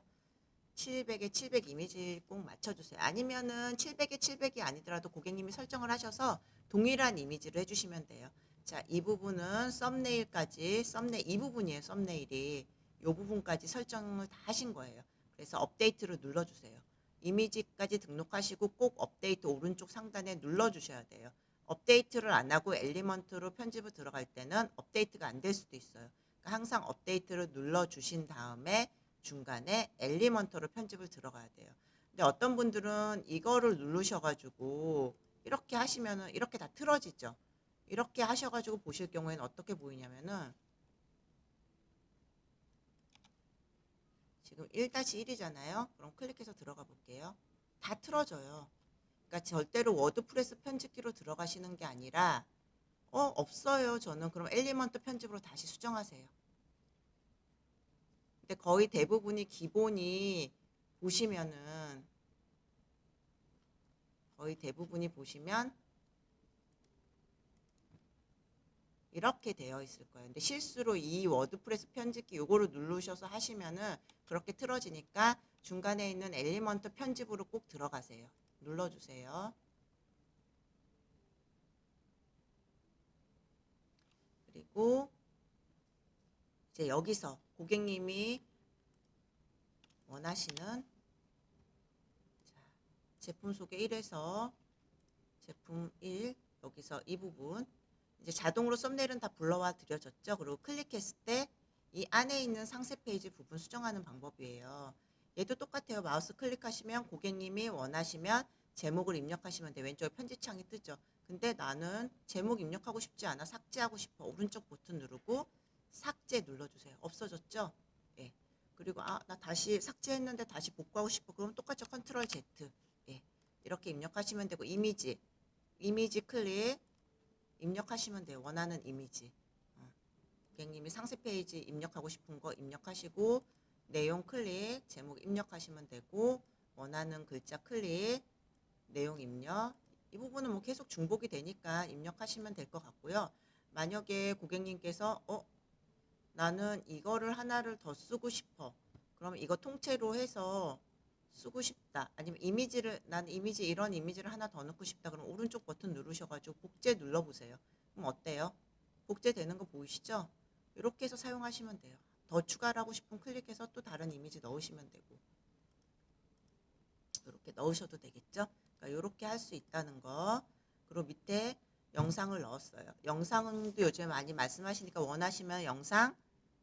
700에 700 이미지 꼭 맞춰주세요. 아니면은 700에 700이 아니더라도 고객님이 설정을 하셔서 동일한 이미지를 해주시면 돼요. 자, 이 부분은 썸네일까지 썸네일 이 부분이에요. 썸네일이 이 부분까지 설정을 다 하신 거예요. 그래서 업데이트를 눌러주세요. 이미지까지 등록하시고 꼭 업데이트 오른쪽 상단에 눌러주셔야 돼요. 업데이트를 안 하고 엘리먼트로 편집을 들어갈 때는 업데이트가 안 될 수도 있어요. 그러니까 항상 업데이트를 눌러주신 다음에 중간에 엘리먼터로 편집을 들어가야 돼요. 근데 어떤 분들은 이거를 누르셔가지고 이렇게 하시면은 이렇게 다 틀어지죠. 이렇게 하셔가지고 보실 경우에는 어떻게 보이냐면은 지금 1-1이잖아요. 그럼 클릭해서 들어가 볼게요. 다 틀어져요. 그러니까 절대로 워드프레스 편집기로 들어가시는 게 아니라 없어요. 저는 그럼 엘리먼트 편집으로 다시 수정하세요. 근데 거의 대부분이 기본이 보시면은 거의 대부분이 보시면 이렇게 되어 있을 거예요. 근데 실수로 이 워드프레스 편집기 요거를 누르셔서 하시면은 그렇게 틀어지니까 중간에 있는 엘리먼트 편집으로 꼭 들어가세요. 눌러주세요. 그리고 이제 여기서 고객님이 원하시는 제품 소개 1에서 제품 1 여기서 이 부분 이제 자동으로 썸네일은 다 불러와 드려졌죠. 그리고 클릭했을 때 이 안에 있는 상세 페이지 부분 수정하는 방법이에요. 얘도 똑같아요. 마우스 클릭하시면 고객님이 원하시면 제목을 입력하시면 돼요. 왼쪽에 편집창이 뜨죠. 근데 나는 제목 입력하고 싶지 않아. 삭제하고 싶어. 오른쪽 버튼 누르고 삭제 눌러주세요. 없어졌죠? 예. 그리고 나 다시 삭제했는데 다시 복구하고 싶어. 그럼 똑같죠. 컨트롤 Z. 예. 이렇게 입력하시면 되고 이미지 클릭 입력하시면 돼요. 원하는 이미지. 고객님이 상세 페이지 입력하고 싶은 거 입력하시고 내용 클릭 제목 입력하시면 되고 원하는 글자 클릭 내용 입력 이 부분은 뭐 계속 중복이 되니까 입력하시면 될 것 같고요. 만약에 고객님께서 나는 이거를 하나를 더 쓰고 싶어. 그러면 이거 통째로 해서 쓰고 싶다. 아니면 나는 이런 이미지를 하나 더 넣고 싶다. 그럼 오른쪽 버튼 누르셔가지고 복제 눌러보세요. 그럼 어때요? 복제되는 거 보이시죠? 이렇게 해서 사용하시면 돼요. 더 추가를 하고 싶으면 클릭해서 또 다른 이미지 넣으시면 되고 이렇게 넣으셔도 되겠죠? 그러니까 이렇게 할 수 있다는 거. 그리고 밑에 영상을 넣었어요. 영상도 요즘 많이 말씀하시니까 원하시면 영상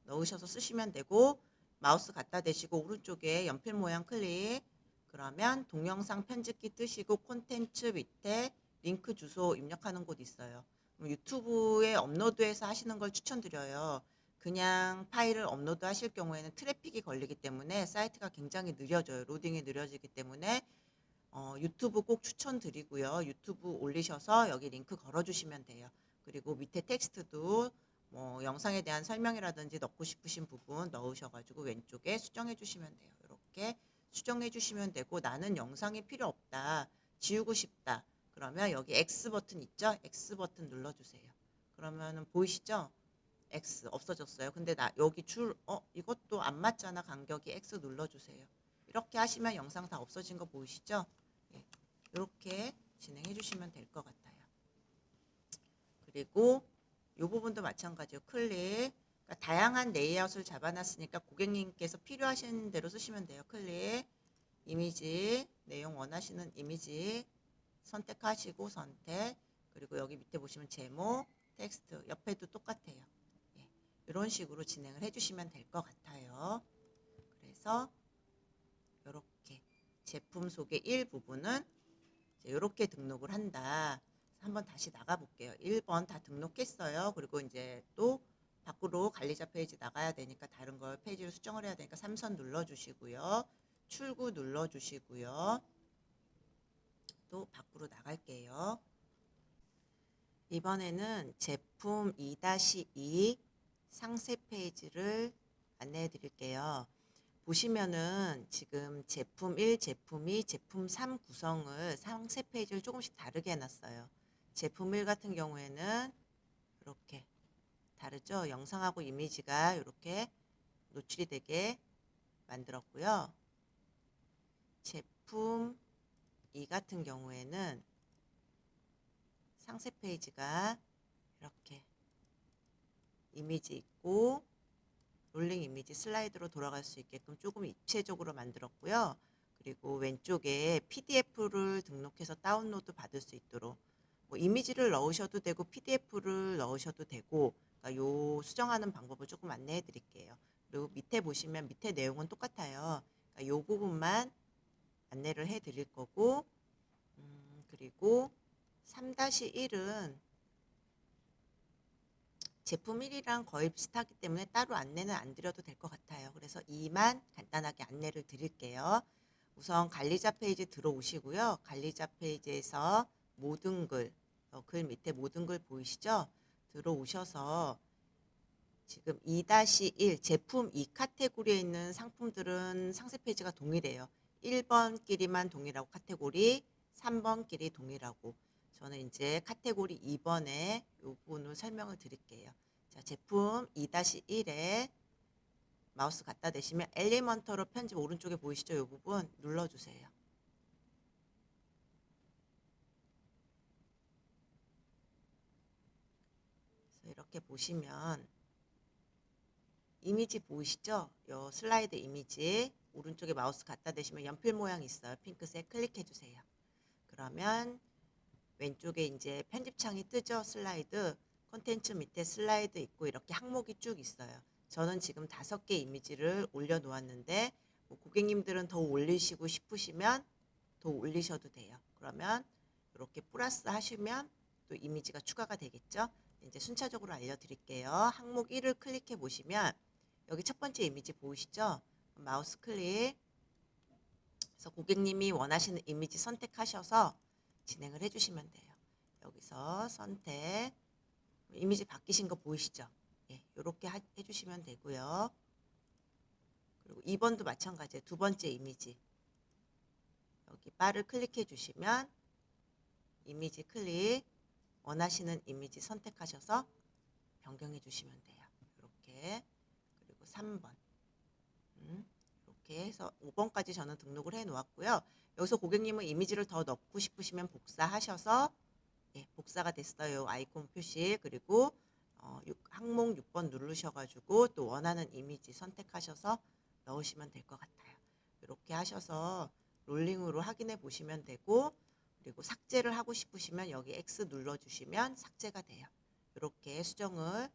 넣으셔서 쓰시면 되고, 마우스 갖다 대시고 오른쪽에 연필 모양 클릭, 그러면 동영상 편집기 뜨시고 콘텐츠 밑에 링크 주소 입력하는 곳 있어요. 유튜브에 업로드해서 하시는 걸 추천드려요. 그냥 파일을 업로드 하실 경우에는 트래픽이 걸리기 때문에 사이트가 굉장히 느려져요. 로딩이 느려지기 때문에 유튜브 꼭 추천드리고요. 유튜브 올리셔서 여기 링크 걸어주시면 돼요. 그리고 밑에 텍스트도 뭐 영상에 대한 설명이라든지 넣고 싶으신 부분 넣으셔가지고 왼쪽에 수정해 주시면 돼요. 이렇게 수정해 주시면 되고, 나는 영상이 필요 없다, 지우고 싶다, 그러면 여기 X 버튼 있죠? X 버튼 눌러주세요. 그러면은 보이시죠? X 없어졌어요. 근데 나 여기 이것도 안 맞잖아, 간격이. X 눌러주세요. 이렇게 하시면 영상 다 없어진 거 보이시죠? 예, 이렇게 진행해 주시면 될 것 같아요. 그리고 이 부분도 마찬가지예요. 클릭. 그러니까 다양한 레이아웃을 잡아놨으니까 고객님께서 필요하신 대로 쓰시면 돼요. 클릭. 이미지, 내용 원하시는 이미지 선택하시고 선택. 그리고 여기 밑에 보시면 제목, 텍스트, 옆에도 똑같아요. 예, 이런 식으로 진행을 해주시면 될 것 같아요. 그래서 이렇게 제품 소개 1부분은 이렇게 등록을 한다. 한번 다시 나가 볼게요. 1번 다 등록했어요. 그리고 이제 또 밖으로 관리자 페이지 나가야 되니까 다른 걸 페이지를 수정을 해야 되니까 3선 눌러주시고요. 출구 눌러주시고요. 또 밖으로 나갈게요. 이번에는 제품 2-2 상세 페이지를 안내해 드릴게요. 보시면은 지금 제품 1, 제품 2, 제품 3 구성을 상세 페이지를 조금씩 다르게 해놨어요. 제품 1 같은 경우에는 이렇게 다르죠? 영상하고 이미지가 이렇게 노출이 되게 만들었고요. 제품 2 같은 경우에는 상세 페이지가 이렇게 이미지 있고 롤링 이미지 슬라이드로 돌아갈 수 있게끔 조금 입체적으로 만들었고요. 그리고 왼쪽에 PDF를 등록해서 다운로드 받을 수 있도록 뭐 이미지를 넣으셔도 되고 PDF를 넣으셔도 되고, 그러니까 요 수정하는 방법을 조금 안내해 드릴게요. 그리고 밑에 보시면 밑에 내용은 똑같아요. 그러니까 요 부분만 안내를 해 드릴 거고, 그리고 3-1은 제품 1이랑 거의 비슷하기 때문에 따로 안내는 안 드려도 될 것 같아요. 그래서 2만 간단하게 안내를 드릴게요. 우선 관리자 페이지 들어오시고요. 관리자 페이지에서 모든 글, 글 밑에 모든 글 보이시죠? 들어오셔서 지금 2-1 제품 2 카테고리에 있는 상품들은 상세 페이지가 동일해요. 1번끼리만 동일하고 카테고리, 3번끼리 동일하고, 저는 이제 카테고리 2번에 이 부분을 설명을 드릴게요. 자, 제품 2-1에 마우스 갖다 대시면 엘리먼터로 편집 오른쪽에 보이시죠? 이 부분 눌러주세요. 그래서 이렇게 보시면 이미지 보이시죠? 요 슬라이드 이미지 오른쪽에 마우스 갖다 대시면 연필 모양 있어요. 핑크색 클릭해 주세요. 그러면 왼쪽에 이제 편집창이 뜨죠? 슬라이드. 콘텐츠 밑에 슬라이드 있고 이렇게 항목이 쭉 있어요. 저는 지금 5개 이미지를 올려 놓았는데 뭐 고객님들은 더 올리시고 싶으시면 더 올리셔도 돼요. 그러면 이렇게 플러스 하시면 또 이미지가 추가가 되겠죠? 이제 순차적으로 알려드릴게요. 항목 1을 클릭해 보시면 여기 첫 번째 이미지 보이시죠? 마우스 클릭. 그래서 고객님이 원하시는 이미지 선택하셔서 진행을 해주시면 돼요. 여기서 선택. 이미지 바뀌신 거 보이시죠? 예, 이렇게 해주시면 되고요. 그리고 2번도 마찬가지예요. 두 번째 이미지. 여기 바를 클릭해 주시면 이미지 클릭. 원하시는 이미지 선택하셔서 변경해 주시면 돼요. 이렇게. 그리고 3번. 이렇게 해서 5번까지 저는 등록을 해 놓았고요. 여기서 고객님은 이미지를 더 넣고 싶으시면 복사하셔서, 예, 복사가 됐어요. 아이콘 표시. 그리고 항목 6번 누르셔가지고 또 원하는 이미지 선택하셔서 넣으시면 될 것 같아요. 이렇게 하셔서 롤링으로 확인해 보시면 되고, 그리고 삭제를 하고 싶으시면 여기 X 눌러주시면 삭제가 돼요. 이렇게 수정을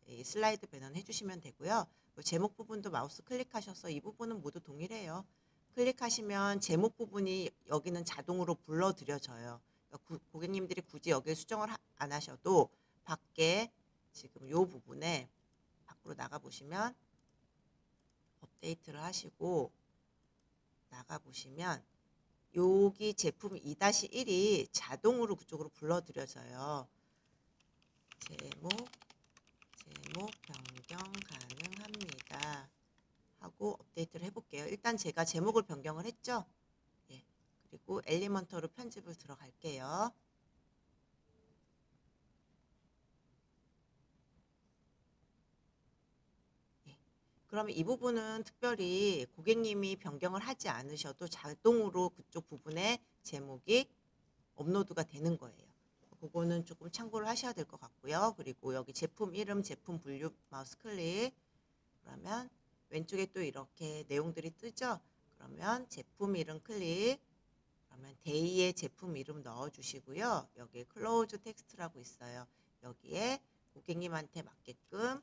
이 슬라이드 배너는 해주시면 되고요. 제목 부분도 마우스 클릭하셔서 이 부분은 모두 동일해요. 클릭하시면 제목 부분이 여기는 자동으로 불러들여져요. 그러니까 고객님들이 굳이 여기에 수정을 안 하셔도 밖에 지금 이 부분에 밖으로 나가보시면 업데이트를 하시고 나가보시면 여기 제품 2-1이 자동으로 그쪽으로 불러들여져요. 제목 변경 가능합니다. 하고 업데이트를 해볼게요. 일단 제가 제목을 변경을 했죠. 예. 그리고 엘리먼터로 편집을 들어갈게요. 예. 그러면 이 부분은 특별히 고객님이 변경을 하지 않으셔도 자동으로 그쪽 부분에 제목이 업로드가 되는 거예요. 그거는 조금 참고를 하셔야 될 것 같고요. 그리고 여기 제품 이름, 제품 분류 마우스 클릭. 그러면 왼쪽에 또 이렇게 내용들이 뜨죠. 그러면 제품 이름 클릭. 그러면 데이의 제품 이름 넣어주시고요. 여기에 클로즈 텍스트라고 있어요. 여기에 고객님한테 맞게끔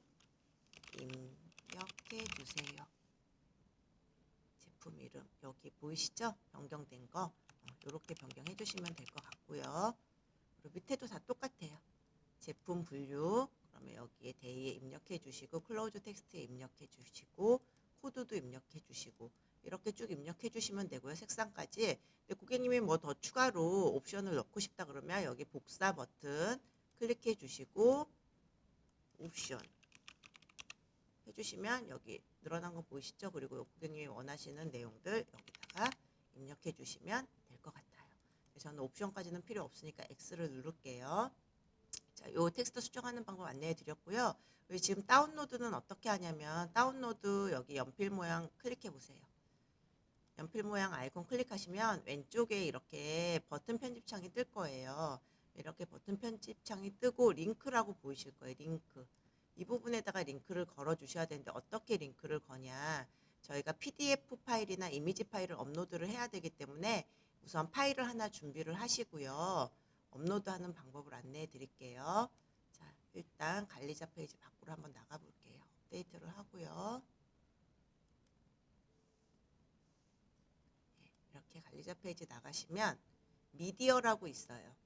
입력해 주세요. 제품 이름 여기 보이시죠? 변경된 거 이렇게 변경해 주시면 될 것 같고요. 그리고 밑에도 다 똑같아요. 제품 분류 그러면 여기에 데이에 입력해 주시고 클로즈 텍스트에 입력해 주시고 코드도 입력해 주시고 이렇게 쭉 입력해 주시면 되고요. 색상까지. 근데 고객님이 뭐 더 추가로 옵션을 넣고 싶다 그러면 여기 복사 버튼 클릭해 주시고 옵션 해주시면 여기 늘어난 거 보이시죠? 그리고 고객님이 원하시는 내용들 여기다가 입력해 주시면 될 것 같아요. 저는 옵션까지는 필요 없으니까 X를 누를게요. 자, 요 텍스트 수정하는 방법 안내해 드렸고요. 지금 다운로드는 어떻게 하냐면 다운로드 여기 연필 모양 클릭해 보세요. 연필 모양 아이콘 클릭하시면 왼쪽에 이렇게 버튼 편집창이 뜰 거예요. 이렇게 버튼 편집창이 뜨고 링크라고 보이실 거예요. 링크. 이 부분에다가 링크를 걸어 주셔야 되는데 어떻게 링크를 거냐. 저희가 PDF 파일이나 이미지 파일을 업로드를 해야 되기 때문에 우선 파일을 하나 준비를 하시고요. 업로드하는 방법을 안내해 드릴게요. 자, 일단 관리자 페이지 밖으로 한번 나가 볼게요. 업데이트를 하고요. 이렇게 관리자 페이지 나가시면 미디어라고 있어요.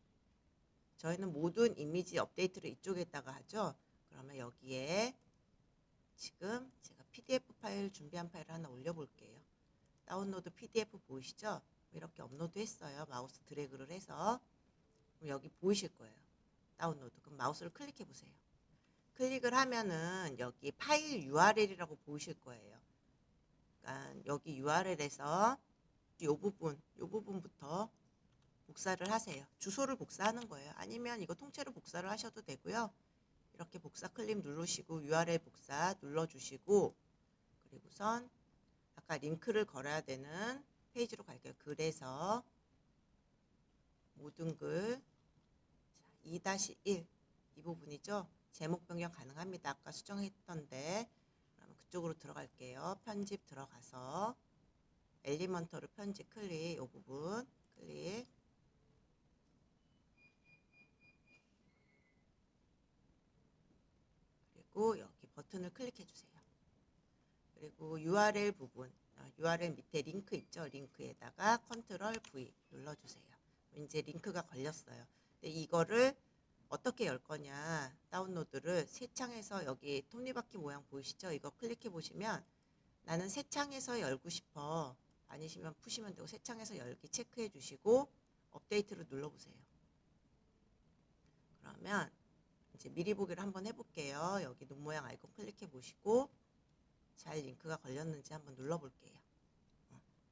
저희는 모든 이미지 업데이트를 이쪽에다가 하죠. 그러면 여기에 지금 제가 PDF 파일 준비한 파일을 하나 올려볼게요. 다운로드 PDF 보이시죠? 이렇게 업로드 했어요. 마우스 드래그를 해서. 그럼 여기 보이실 거예요. 다운로드. 그럼 마우스를 클릭해 보세요. 클릭을 하면은 여기 파일 URL이라고 보이실 거예요. 그러니까 여기 URL에서 이 부분부터 복사를 하세요. 주소를 복사하는 거예요. 아니면 이거 통째로 복사를 하셔도 되고요. 이렇게 복사 클릭 누르시고 URL 복사 눌러주시고 그리고선 아까 링크를 걸어야 되는 페이지로 갈게요. 그래서 모든 글 2-1 이 부분이죠. 제목 변경 가능합니다. 아까 수정했던데 그러면 그쪽으로 들어갈게요. 편집 들어가서 엘리먼터로 편집 클릭 이 부분 클릭 그리고 여기 버튼을 클릭해 주세요. 그리고 URL 부분 URL 밑에 링크 있죠. 링크에다가 컨트롤 V 눌러주세요. 이제 링크가 걸렸어요. 근데 이거를 어떻게 열 거냐 다운로드를 새 창에서 여기 톱니바퀴 모양 보이시죠? 이거 클릭해 보시면 나는 새 창에서 열고 싶어 아니시면 푸시면 되고 새 창에서 열기 체크해 주시고 업데이트를 눌러보세요. 그러면 이제 미리 보기를 한번 해볼게요. 여기 눈 모양 아이콘 클릭해 보시고 잘 링크가 걸렸는지 한번 눌러볼게요.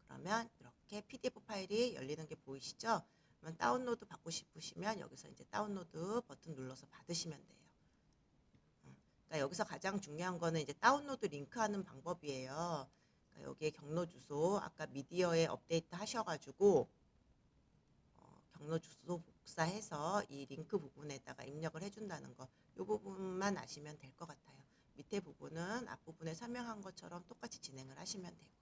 그러면 이렇게 PDF 파일이 열리는 게 보이시죠? 그러면 다운로드 받고 싶으시면 여기서 이제 다운로드 버튼 눌러서 받으시면 돼요. 그러니까 여기서 가장 중요한 거는 이제 다운로드 링크하는 방법이에요. 그러니까 여기에 경로 주소 아까 미디어에 업데이트 하셔가지고 경로 주소 복사해서 이 링크 부분에다가 입력을 해준다는 거, 이 부분만 아시면 될 것 같아요. 밑에 부분은 앞부분에 설명한 것처럼 똑같이 진행을 하시면 되고요.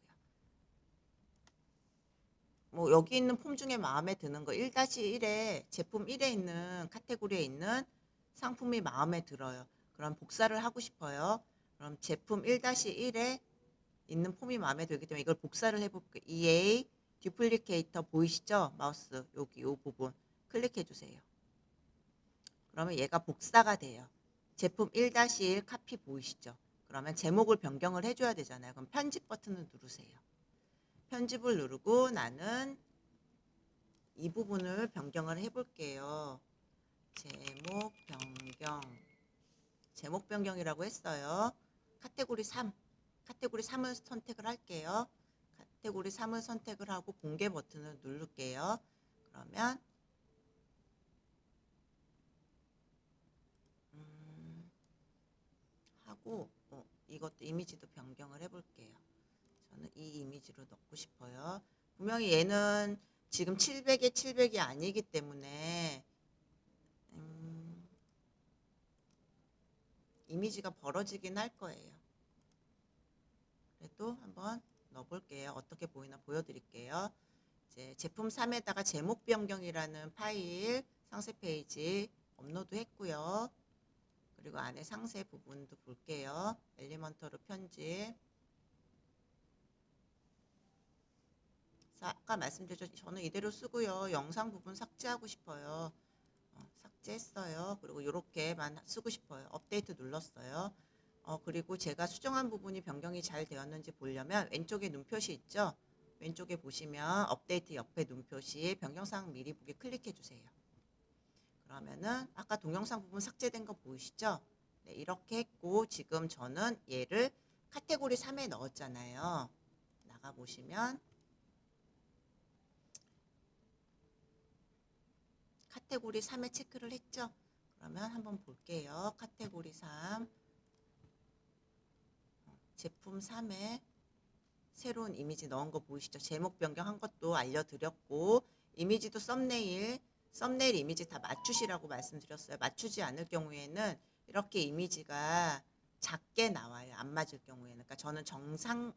뭐 여기 있는 폼 중에 마음에 드는 거 1-1에 제품 1에 있는 카테고리에 있는 상품이 마음에 들어요. 그럼 복사를 하고 싶어요. 그럼 제품 1-1에 있는 폼이 마음에 들기 때문에 이걸 복사를 해볼게요. EA 듀플리케이터 보이시죠? 마우스 여기 이 부분 클릭해 주세요. 그러면 얘가 복사가 돼요. 제품 1-1 카피 보이시죠? 그러면 제목을 변경을 해줘야 되잖아요. 그럼 편집 버튼을 누르세요. 편집을 누르고 나는 이 부분을 변경을 해볼게요. 제목 변경. 제목 변경이라고 했어요. 카테고리 3. 카테고리 3을 선택을 할게요. 카테고리 3을 선택을 하고 공개 버튼을 누를게요. 그러면 하고 이것도 이미지도 변경을 해볼게요. 저는 이 이미지로 넣고 싶어요. 분명히 얘는 지금 700에 700이 아니기 때문에 이미지가 벌어지긴 할 거예요. 그래도 한번 넣어볼게요. 어떻게 보이나 보여드릴게요. 이제 제품 3에다가 제목 변경이라는 파일 상세 페이지 업로드 했고요. 그리고 안에 상세 부분도 볼게요. 엘리먼터로 편집. 아까 말씀드렸죠. 저는 이대로 쓰고요. 영상 부분 삭제하고 싶어요. 삭제했어요. 그리고 이렇게만 쓰고 싶어요. 업데이트 눌렀어요. 그리고 제가 수정한 부분이 변경이 잘 되었는지 보려면 왼쪽에 눈표시 있죠? 왼쪽에 보시면 업데이트 옆에 눈표시 변경사항 미리 보기 클릭해 주세요. 그러면은 아까 동영상 부분 삭제된 거 보이시죠? 네, 이렇게 했고 지금 저는 얘를 카테고리 3에 넣었잖아요. 나가 보시면 카테고리 3에 체크를 했죠? 그러면 한번 볼게요. 카테고리 3 제품 3에 새로운 이미지 넣은 거 보이시죠? 제목 변경한 것도 알려드렸고 이미지도 썸네일 이미지 다 맞추시라고 말씀드렸어요. 맞추지 않을 경우에는 이렇게 이미지가 작게 나와요. 안 맞을 경우에는. 그러니까 저는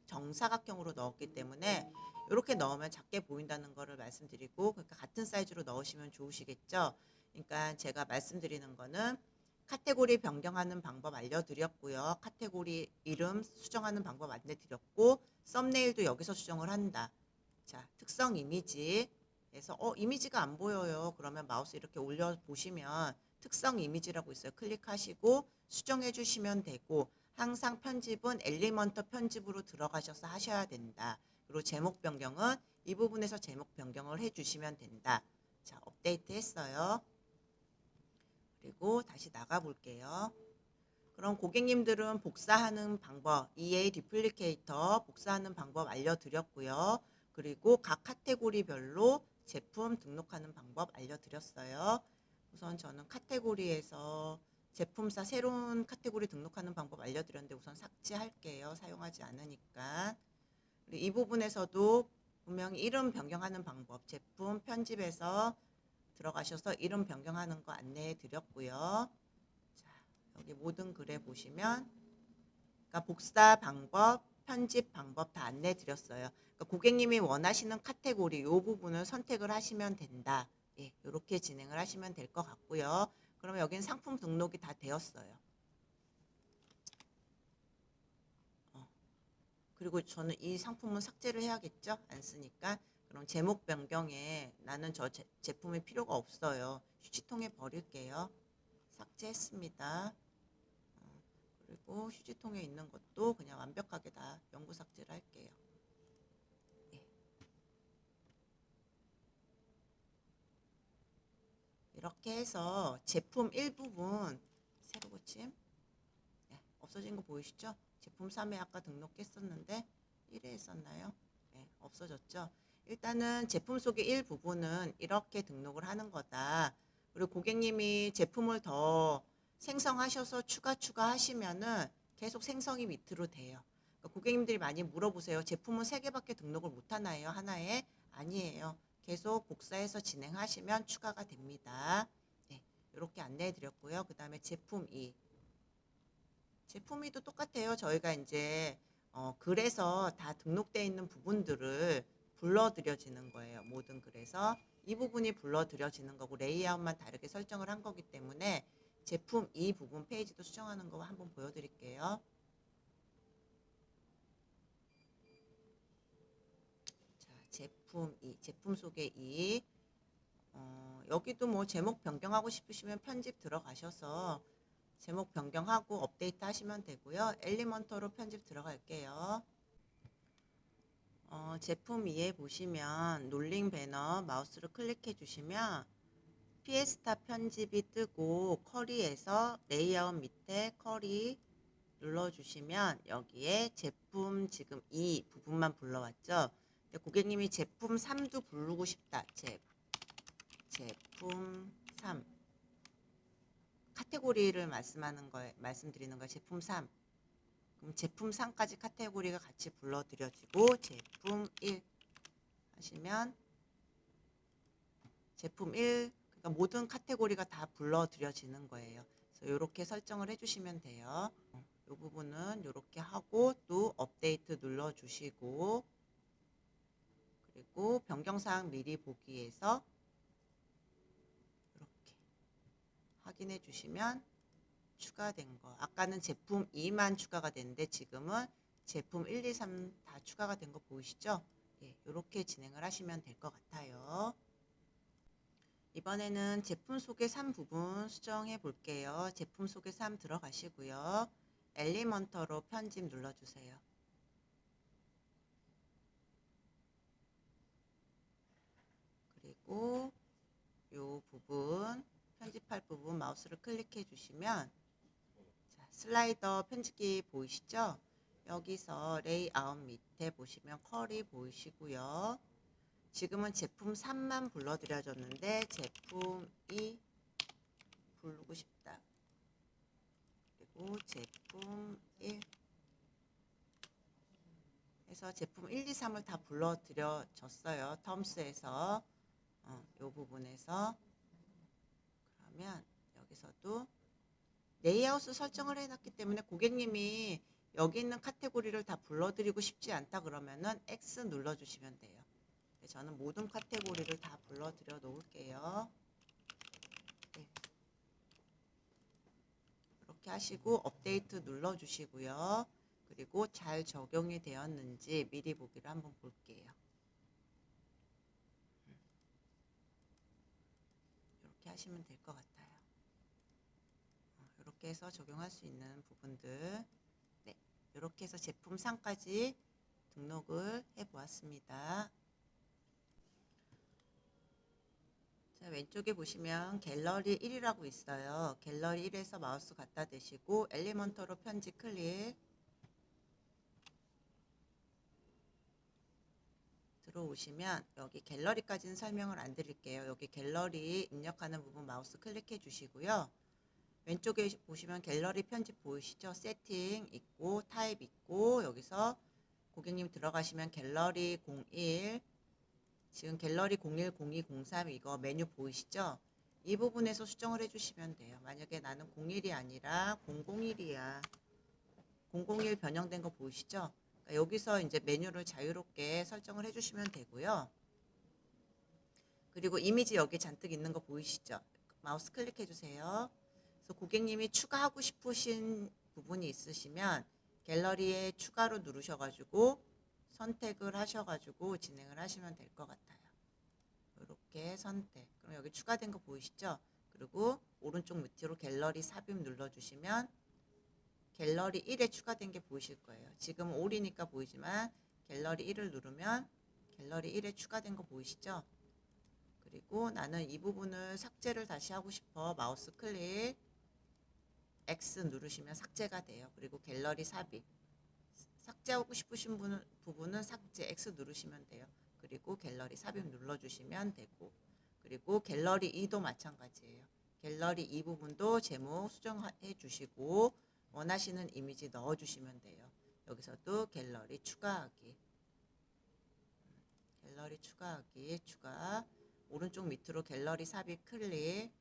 정사각형으로 넣었기 때문에 이렇게 넣으면 작게 보인다는 거를 말씀드리고 그러니까 같은 사이즈로 넣으시면 좋으시겠죠. 그러니까 제가 말씀드리는 거는 카테고리 변경하는 방법 알려드렸고요. 카테고리 이름 수정하는 방법 안내드렸고 썸네일도 여기서 수정을 한다. 자, 특성 이미지에서 이미지가 안 보여요. 그러면 마우스 이렇게 올려 보시면 특성 이미지라고 있어요. 클릭하시고 수정해 주시면 되고 항상 편집은 엘리먼터 편집으로 들어가셔서 하셔야 된다. 그리고 제목 변경은 이 부분에서 제목 변경을 해 주시면 된다. 자, 업데이트 했어요. 그리고 다시 나가 볼게요. 그럼 고객님들은 복사하는 방법, EA 디플리케이터 복사하는 방법 알려드렸고요. 그리고 각 카테고리별로 제품 등록하는 방법 알려드렸어요. 우선 저는 카테고리에서 제품사 새로운 카테고리 등록하는 방법 알려드렸는데 우선 삭제할게요. 사용하지 않으니까. 그리고 이 부분에서도 분명히 이름 변경하는 방법, 제품 편집에서 들어가셔서 이름 변경하는 거 안내해 드렸고요. 자, 여기 모든 글에 보시면 그러니까 복사 방법, 편집 방법 다 안내해 드렸어요. 그러니까 고객님이 원하시는 카테고리 이 부분을 선택을 하시면 된다. 예, 이렇게 진행을 하시면 될 것 같고요. 그러면 여기는 상품 등록이 다 되었어요. 그리고 저는 이 상품은 삭제를 해야겠죠? 안 쓰니까. 그럼 제목 변경에 나는 저 제품이 필요가 없어요. 휴지통에 버릴게요. 삭제했습니다. 그리고 휴지통에 있는 것도 그냥 완벽하게 다 영구 삭제를 할게요. 예. 이렇게 해서 제품 일부분 새로 고침 없어진 거 보이시죠? 제품 3회 아까 등록했었는데 1회 했었나요? 네, 없어졌죠? 일단은 제품 속의 일부분은 이렇게 등록을 하는 거다. 그리고 고객님이 제품을 더 생성하셔서 추가하시면은 계속 생성이 밑으로 돼요. 그러니까 고객님들이 많이 물어보세요. 제품은 3개밖에 등록을 못 하나요? 하나에? 아니에요. 계속 복사해서 진행하시면 추가가 됩니다. 네, 이렇게 안내해 드렸고요. 그 다음에 제품 2. 제품이도 똑같아요. 저희가 이제 글에서 다 등록되어 있는 부분들을 불러들여지는 거예요. 모든 글에서 이 부분이 불러들여지는 거고 레이아웃만 다르게 설정을 한 거기 때문에 제품 이 부분 페이지도 수정하는 거 한번 보여드릴게요. 자, 제품 2, 제품 속의 2. 여기도 뭐 제목 변경하고 싶으시면 편집 들어가셔서 제목 변경하고 업데이트 하시면 되고요. 엘리먼터로 편집 들어갈게요. 제품 2에 보시면 롤링 배너 마우스를 클릭해 주시면 피에스타 편집이 뜨고 커리에서 레이아웃 밑에 커리 눌러주시면 여기에 제품 지금 이 부분만 불러왔죠. 근데 고객님이 제품 3도 부르고 싶다. 제품 3 카테고리를 말씀드리는 거예요. 제품 3. 그럼 제품 3까지 카테고리가 같이 불러드려지고 제품 1 하시면 제품 1 그러니까 모든 카테고리가 다 불러드려지는 거예요. 그래서 이렇게 설정을 해주시면 돼요. 이 부분은 이렇게 하고 또 업데이트 눌러주시고 그리고 변경사항 미리 보기에서 이렇게 확인해 주시면 추가된 거. 아까는 제품 2만 추가가 됐는데 지금은 제품 1, 2, 3 다 추가가 된 거 보이시죠? 예, 이렇게 진행을 하시면 될 것 같아요. 이번에는 제품 소개 3 부분 수정해 볼게요. 제품 소개 3 들어가시고요. 엘리먼터로 편집 눌러주세요. 그리고 이 부분 편집할 부분 마우스를 클릭해 주시면 자, 슬라이더 편집기 보이시죠? 여기서 레이아웃 밑에 보시면 컬이 보이시고요. 지금은 제품 3만 불러드려졌는데 제품 2 부르고 싶다. 그리고 제품 1 해서 제품 1, 2, 3을 다 불러드려졌어요. 텀스에서 이 부분에서 그러면 여기서도 레이아웃을 설정을 해놨기 때문에 고객님이 여기 있는 카테고리를 다 불러드리고 싶지 않다 그러면은 X 눌러주시면 돼요. 저는 모든 카테고리를 다 불러드려 놓을게요. 네. 이렇게 하시고 업데이트 눌러주시고요. 그리고 잘 적용이 되었는지 미리 보기를 한번 볼게요. 이렇게 하시면 될 것 같아요. 이렇게 해서 적용할 수 있는 부분들 네, 이렇게 해서 제품 3까지 등록을 해 보았습니다. 자, 왼쪽에 보시면 갤러리 1이라고 있어요. 갤러리 1에서 마우스 갖다 대시고 엘리먼터로 편집 클릭 들어오시면 여기 갤러리까지는 설명을 안 드릴게요. 여기 갤러리 입력하는 부분 마우스 클릭해 주시고요. 왼쪽에 보시면 갤러리 편집 보이시죠? 세팅 있고 타입 있고 여기서 고객님 들어가시면 갤러리 01 지금 갤러리 01, 02, 03 이거 메뉴 보이시죠? 이 부분에서 수정을 해주시면 돼요. 만약에 나는 01이 아니라 001이야. 001 변형된 거 보이시죠? 그러니까 여기서 이제 메뉴를 자유롭게 설정을 해주시면 되고요. 그리고 이미지 여기 잔뜩 있는 거 보이시죠? 마우스 클릭해 주세요. 그래서 고객님이 추가하고 싶으신 부분이 있으시면 갤러리에 추가로 누르셔가지고 선택을 하셔가지고 진행을 하시면 될 것 같아요. 이렇게 선택. 그럼 여기 추가된 거 보이시죠? 그리고 오른쪽 밑으로 갤러리 삽입 눌러주시면 갤러리 1에 추가된 게 보이실 거예요. 지금 올이니까 보이지만 갤러리 1을 누르면 갤러리 1에 추가된 거 보이시죠? 그리고 나는 이 부분을 삭제를 다시 하고 싶어. 마우스 클릭 X 누르시면 삭제가 돼요. 그리고 갤러리 삽입 삭제하고 싶으신 부분은 삭제 X 누르시면 돼요. 그리고 갤러리 삽입 눌러주시면 되고 그리고 갤러리 2도 마찬가지예요. 갤러리 2 부분도 제목 수정해 주시고 원하시는 이미지 넣어주시면 돼요. 여기서도 갤러리 추가하기 갤러리 추가하기 추가 오른쪽 밑으로 갤러리 삽입 클릭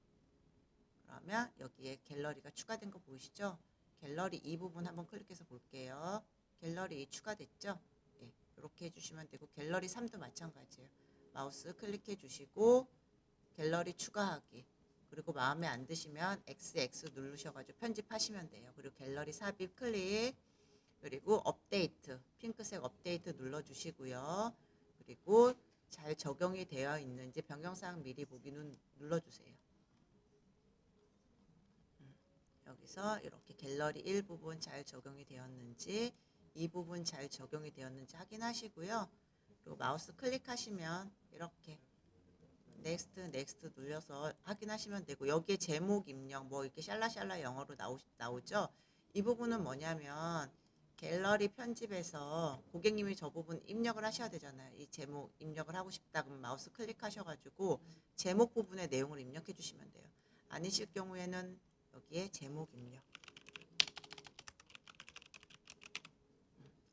그러면 여기에 갤러리가 추가된 거 보이시죠? 갤러리 2 부분 한번 클릭해서 볼게요. 갤러리 2 추가됐죠? 네. 이렇게 해주시면 되고 갤러리 3도 마찬가지예요. 마우스 클릭해 주시고 갤러리 추가하기. 그리고 마음에 안 드시면 XX 누르셔가지고 편집하시면 돼요. 그리고 갤러리 삽입 클릭. 그리고 업데이트. 핑크색 업데이트 눌러주시고요. 그리고 잘 적용이 되어 있는지 변경사항 미리 보기는 눌러주세요. 여기서 이렇게 갤러리 1 부분 잘 적용이 되었는지 이 부분 잘 적용이 되었는지 확인하시고요. 그리고 마우스 클릭하시면 이렇게 넥스트 눌려서 확인하시면 되고 여기에 제목 입력 뭐 이렇게 샬라샬라 영어로 나오죠. 이 부분은 뭐냐면 갤러리 편집에서 고객님이 저 부분 입력을 하셔야 되잖아요. 이 제목 입력을 하고 싶다 그러면 마우스 클릭하셔가지고 제목 부분의 내용을 입력해 주시면 돼요. 아니실 경우에는 여기에 제목 입력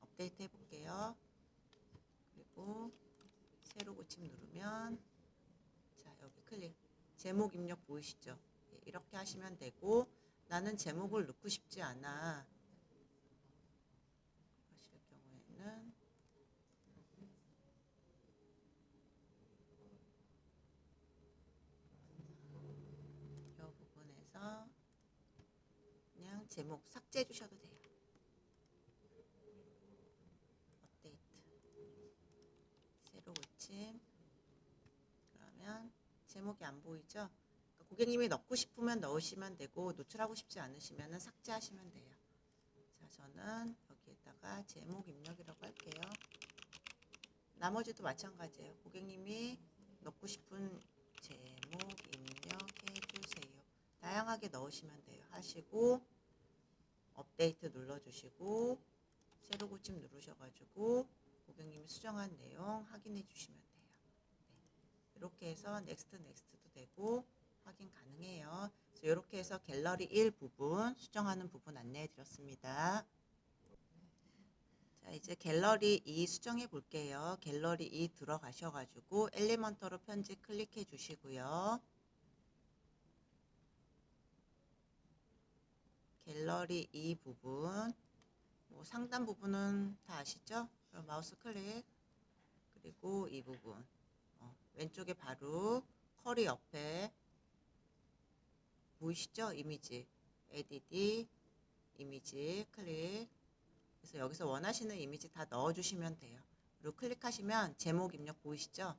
업데이트 해볼게요. 그리고 새로 고침 누르면 자 여기 클릭 제목 입력 보이시죠? 이렇게 하시면 되고 나는 제목을 넣고 싶지 않아 하실 경우에는 이 부분에서 그냥 제목 삭제해 주셔도 돼요. 업데이트 새로 고침 그러면 제목이 안 보이죠? 그러니까 고객님이 넣고 싶으면 넣으시면 되고 노출하고 싶지 않으시면 삭제하시면 돼요. 자 저는 여기에다가 제목 입력이라고 할게요. 나머지도 마찬가지예요. 고객님이 넣고 싶은 제목 입력해 주세요. 다양하게 넣으시면 돼요. 하시고 업데이트 눌러주시고 새로 고침 누르셔가지고 고객님이 수정한 내용 확인해 주시면 돼요. 네. 이렇게 해서 넥스트도 되고 확인 가능해요. 그래서 이렇게 해서 갤러리 1 부분 수정하는 부분 안내해 드렸습니다. 자 이제 갤러리 2 수정해 볼게요. 갤러리 2 들어가셔가지고 엘리먼터로 편집 클릭해 주시고요. 갤러리 2 부분 뭐 상단 부분은 다 아시죠? 그럼 마우스 클릭 그리고 이 부분 왼쪽에 바로 커리 옆에 보이시죠? 이미지 에디트 이미지 클릭 그래서 여기서 원하시는 이미지 다 넣어주시면 돼요. 그리고 클릭하시면 제목 입력 보이시죠?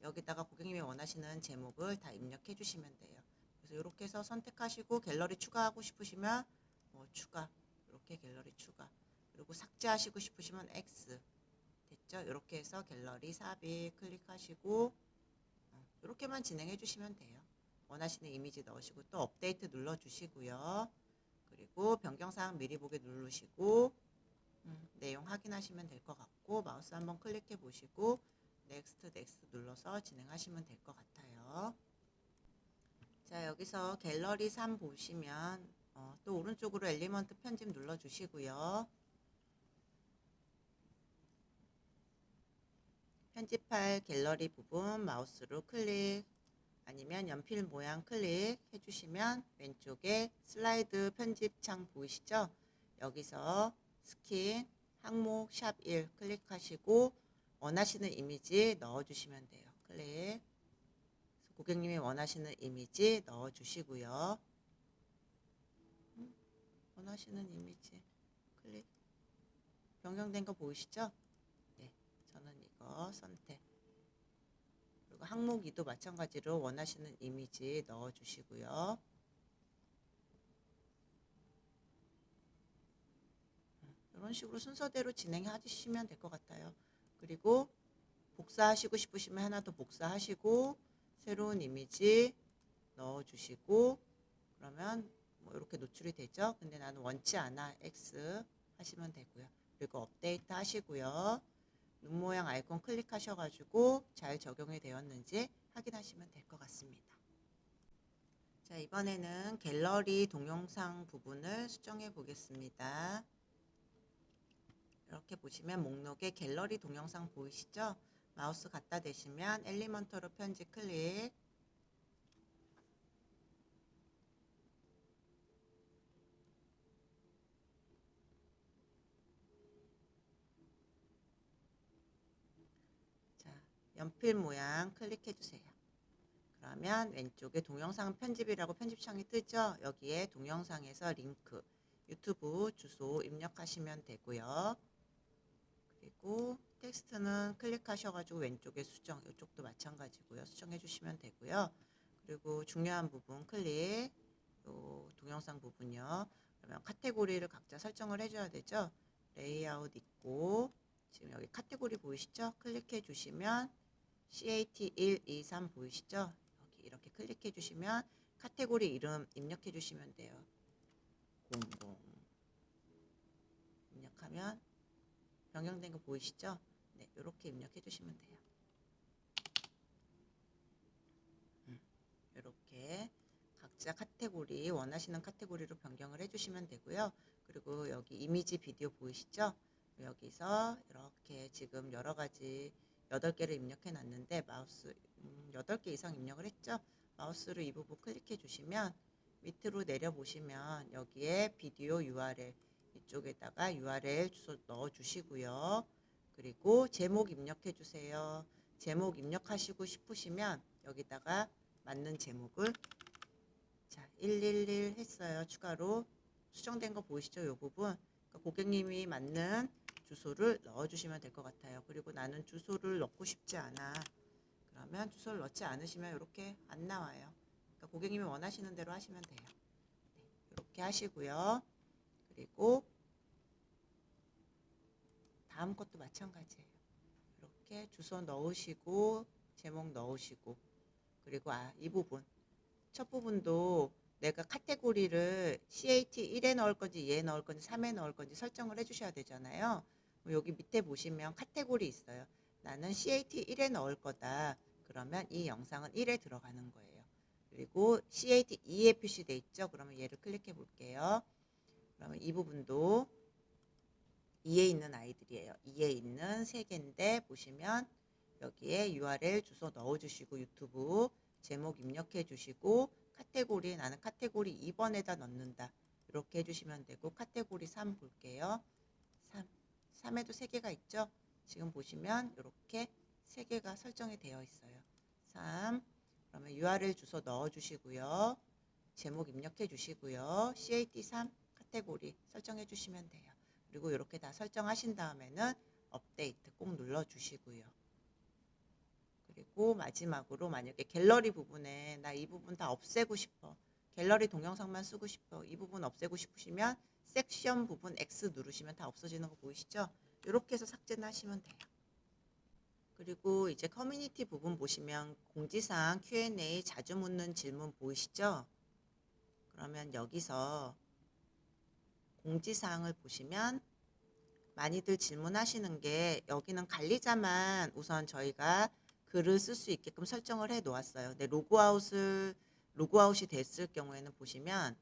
여기다가 고객님이 원하시는 제목을 다 입력해 주시면 돼요. 그래서 이렇게 해서 선택하시고 갤러리 추가하고 싶으시면 추가 이렇게 갤러리 추가 그리고 삭제하시고 싶으시면 X 됐죠? 이렇게 해서 갤러리 삽입 클릭하시고 이렇게만 진행해 주시면 돼요. 원하시는 이미지 넣으시고 또 업데이트 눌러주시고요. 그리고 변경사항 미리 보기 누르시고 내용 확인하시면 될 것 같고 마우스 한번 클릭해 보시고 넥스트 눌러서 진행하시면 될 것 같아요. 자 여기서 갤러리 3 보시면 또 오른쪽으로 엘리먼트 편집 눌러주시고요. 편집할 갤러리 부분 마우스로 클릭 아니면 연필 모양 클릭 해주시면 왼쪽에 슬라이드 편집창 보이시죠? 여기서 스킨 항목 샵 1 클릭하시고 원하시는 이미지 넣어주시면 돼요. 클릭 고객님이 원하시는 이미지 넣어주시고요. 원하시는 이미지 클릭 변경된 거 보이시죠? 네, 저는 이거 선택 그리고 항목 2도 마찬가지로 원하시는 이미지 넣어주시고요. 이런 식으로 순서대로 진행하시면 될 것 같아요. 그리고 복사하시고 싶으시면 하나 더 복사하시고 새로운 이미지 넣어주시고 그러면 뭐 이렇게 노출이 되죠. 근데 나는 원치 않아 X 하시면 되고요. 그리고 업데이트 하시고요. 눈 모양 아이콘 클릭하셔가지고 잘 적용이 되었는지 확인하시면 될 것 같습니다. 자 이번에는 갤러리 동영상 부분을 수정해 보겠습니다. 이렇게 보시면 목록에 갤러리 동영상 보이시죠? 마우스 갖다 대시면 엘리먼터로 편집 클릭 연필 모양 클릭해 주세요. 그러면 왼쪽에 동영상 편집이라고 편집창이 뜨죠? 여기에 동영상에서 링크, 유튜브 주소 입력하시면 되고요. 그리고 텍스트는 클릭하셔가지고 왼쪽에 수정, 이쪽도 마찬가지고요. 수정해 주시면 되고요. 그리고 중요한 부분 클릭, 요 동영상 부분요. 그러면 카테고리를 각자 설정을 해줘야 되죠. 레이아웃 있고 지금 여기 카테고리 보이시죠? 클릭해 주시면 CAT 1, 2, 3 보이시죠? 여기 이렇게 클릭해 주시면 카테고리 이름 입력해 주시면 돼요. 00 입력하면 변경된 거 보이시죠? 네, 이렇게 입력해 주시면 돼요. 이렇게 각자 카테고리 원하시는 카테고리로 변경을 해주시면 되고요. 그리고 여기 이미지 비디오 보이시죠? 여기서 이렇게 지금 여러 가지 8개를 입력해 놨는데 마우스 8개 이상 입력을 했죠? 마우스로 이 부분 클릭해 주시면 밑으로 내려 보시면 여기에 비디오 URL 이쪽에다가 URL 주소 넣어 주시고요. 그리고 제목 입력해 주세요. 제목 입력하시고 싶으시면 여기다가 맞는 제목을 자 111 했어요. 추가로 수정된 거 보이시죠? 이 부분 그러니까 고객님이 맞는 주소를 넣어주시면 될 것 같아요. 그리고 나는 주소를 넣고 싶지 않아. 그러면 주소를 넣지 않으시면 이렇게 안 나와요. 그러니까 고객님이 원하시는 대로 하시면 돼요. 네, 이렇게 하시고요. 그리고 다음 것도 마찬가지예요. 이렇게 주소 넣으시고 제목 넣으시고 그리고 이 부분 첫 부분도 내가 카테고리를 CAT 1에 넣을 건지 2에 넣을 건지 3에 넣을 건지 설정을 해주셔야 되잖아요. 여기 밑에 보시면 카테고리 있어요. 나는 CAT 1에 넣을 거다. 그러면 이 영상은 1에 들어가는 거예요. 그리고 CAT 2에 표시돼 있죠. 그러면 얘를 클릭해 볼게요. 그러면 이 부분도 2에 있는 아이들이에요. 2에 있는 3개인데 보시면 여기에 URL 주소 넣어주시고 유튜브 제목 입력해 주시고 카테고리 나는 카테고리 2번에다 넣는다. 이렇게 해주시면 되고 카테고리 3 볼게요. 3에도 3개가 있죠. 지금 보시면 이렇게 3개가 설정이 되어 있어요. 3 그러면 URL 주소 넣어 주시고요. 제목 입력해 주시고요. CAT3 카테고리 설정해 주시면 돼요. 그리고 이렇게 다 설정하신 다음에는 업데이트 꼭 눌러 주시고요. 그리고 마지막으로 만약에 갤러리 부분에 나 이 부분 다 없애고 싶어. 갤러리 동영상만 쓰고 싶어. 이 부분 없애고 싶으시면 섹션 부분 X 누르시면 다 없어지는 거 보이시죠? 이렇게 해서 삭제는 하시면 돼요. 그리고 이제 커뮤니티 부분 보시면 공지사항 Q&A 자주 묻는 질문 보이시죠? 그러면 여기서 공지사항을 보시면 많이들 질문하시는 게 여기는 관리자만 우선 저희가 글을 쓸 수 있게끔 설정을 해 놓았어요. 근데 로그아웃이 됐을 경우에는 보시면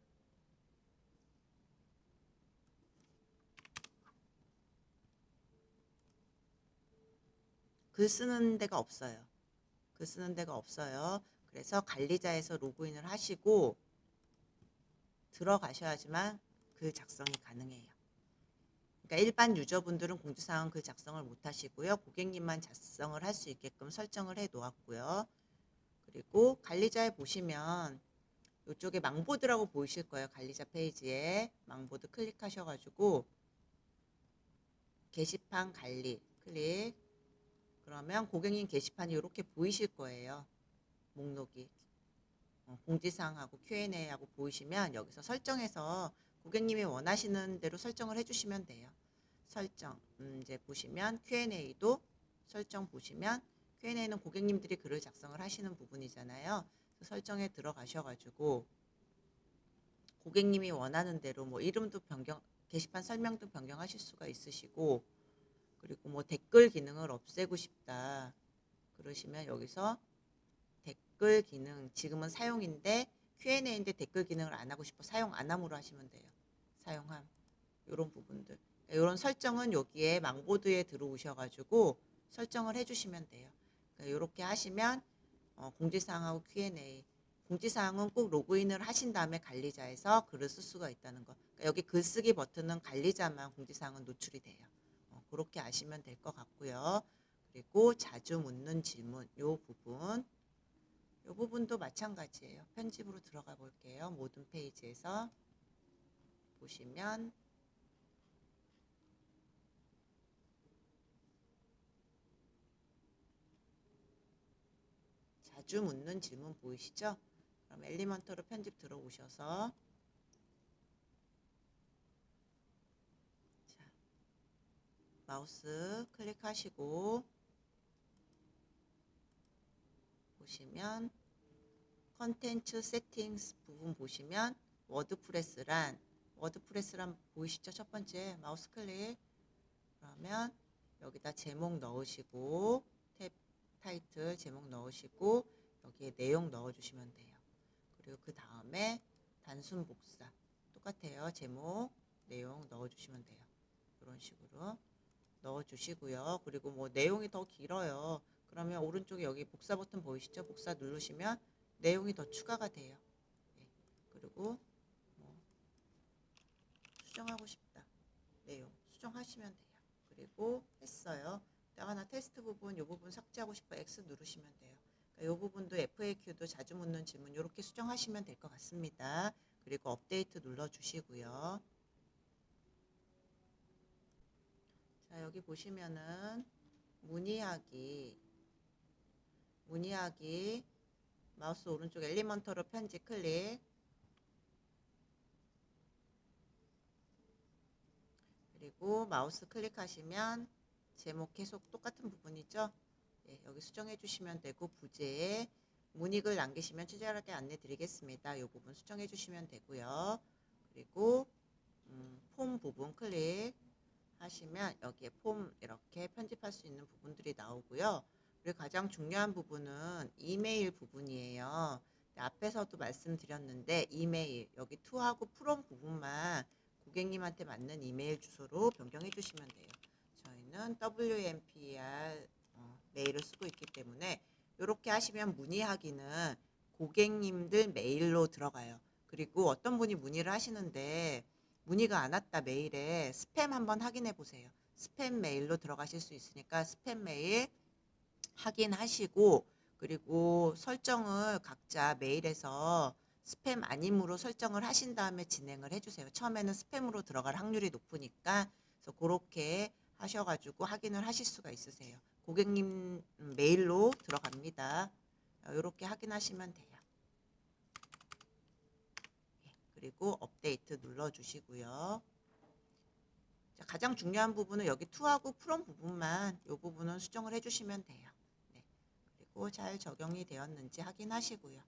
글 쓰는 데가 없어요. 글 쓰는 데가 없어요. 그래서 관리자에서 로그인을 하시고 들어가셔야지만 글 작성이 가능해요. 그러니까 일반 유저분들은 공지사항 글 작성을 못 하시고요. 고객님만 작성을 할 수 있게끔 설정을 해 놓았고요. 그리고 관리자에 보시면 이쪽에 망보드라고 보이실 거예요. 관리자 페이지에 망보드 클릭하셔가지고 게시판 관리 클릭 그러면 고객님 게시판이 이렇게 보이실 거예요. 목록이 공지사항하고 Q&A하고 보이시면 여기서 설정해서 고객님이 원하시는 대로 설정을 해주시면 돼요. 설정 이제 보시면 Q&A도 설정 보시면 Q&A는 고객님들이 글을 작성을 하시는 부분이잖아요. 설정에 들어가셔가지고 고객님이 원하는 대로 뭐 이름도 변경, 게시판 설명도 변경하실 수가 있으시고 그리고 뭐 댓글 기능을 없애고 싶다 그러시면 여기서 댓글 기능 지금은 사용인데 Q&A인데 댓글 기능을 안 하고 싶어 사용 안 함으로 하시면 돼요. 사용함 이런 부분들 이런 설정은 여기에 망보드에 들어오셔가지고 설정을 해주시면 돼요. 그러니까 이렇게 하시면 공지사항하고 Q&A 공지사항은 꼭 로그인을 하신 다음에 관리자에서 글을 쓸 수가 있다는 거. 그러니까 여기 글쓰기 버튼은 관리자만 공지사항은 노출이 돼요. 그렇게 아시면 될 것 같고요. 그리고 자주 묻는 질문 요 부분도 마찬가지예요. 편집으로 들어가 볼게요. 모든 페이지에서 보시면 자주 묻는 질문 보이시죠? 그럼 엘리먼터로 편집 들어오셔서 자, 마우스 클릭하시고 보시면 컨텐츠 세팅스 부분 보시면 워드프레스란 보이시죠? 첫 번째 마우스 클릭 그러면 여기다 제목 넣으시고 탭 타이틀 제목 넣으시고 여기에 내용 넣어주시면 돼요. 그리고 그 다음에 단순 복사 똑같아요. 제목 내용 넣어주시면 돼요. 이런 식으로 넣어주시고요. 그리고 뭐 내용이 더 길어요. 그러면 오른쪽에 여기 복사 버튼 보이시죠? 복사 누르시면 내용이 더 추가가 돼요. 네. 그리고 뭐 수정하고 싶다. 내용 수정하시면 돼요. 그리고 했어요. 하나 테스트 부분, 이 부분 삭제하고 싶어 X 누르시면 돼요. 그러니까 이 부분도 FAQ도 자주 묻는 질문 이렇게 수정하시면 될 것 같습니다. 그리고 업데이트 눌러주시고요. 자, 여기 보시면은 문의하기 마우스 오른쪽 엘리먼터로 편집 클릭 그리고 마우스 클릭하시면 제목 계속 똑같은 부분이죠. 네, 여기 수정해 주시면 되고 부제에 문익을 남기시면 친절하게 안내 드리겠습니다. 이 부분 수정해 주시면 되고요. 그리고 폼 부분 클릭 하시면 여기에 폼 이렇게 편집할 수 있는 부분들이 나오고요. 그리고 가장 중요한 부분은 이메일 부분이에요. 앞에서도 말씀드렸는데 이메일 여기 투하고 프롬 부분만 고객님한테 맞는 이메일 주소로 변경해 주시면 돼요. 저희는 WMPR 메일을 쓰고 있기 때문에 이렇게 하시면 문의하기는 고객님들 메일로 들어가요. 그리고 어떤 분이 문의를 하시는데 문의가 안 왔다 메일에 스팸 한번 확인해 보세요. 스팸 메일로 들어가실 수 있으니까 스팸 메일 확인하시고 그리고 설정을 각자 메일에서 스팸 아님으로 설정을 하신 다음에 진행을 해주세요. 처음에는 스팸으로 들어갈 확률이 높으니까 그래서 그렇게 하셔가지고 확인을 하실 수가 있으세요. 고객님 메일로 들어갑니다. 이렇게 확인하시면 돼요. 그리고 업데이트 눌러주시고요. 자, 가장 중요한 부분은 여기 투하고 프롬 부분만 이 부분은 수정을 해주시면 돼요. 네. 그리고 잘 적용이 되었는지 확인하시고요.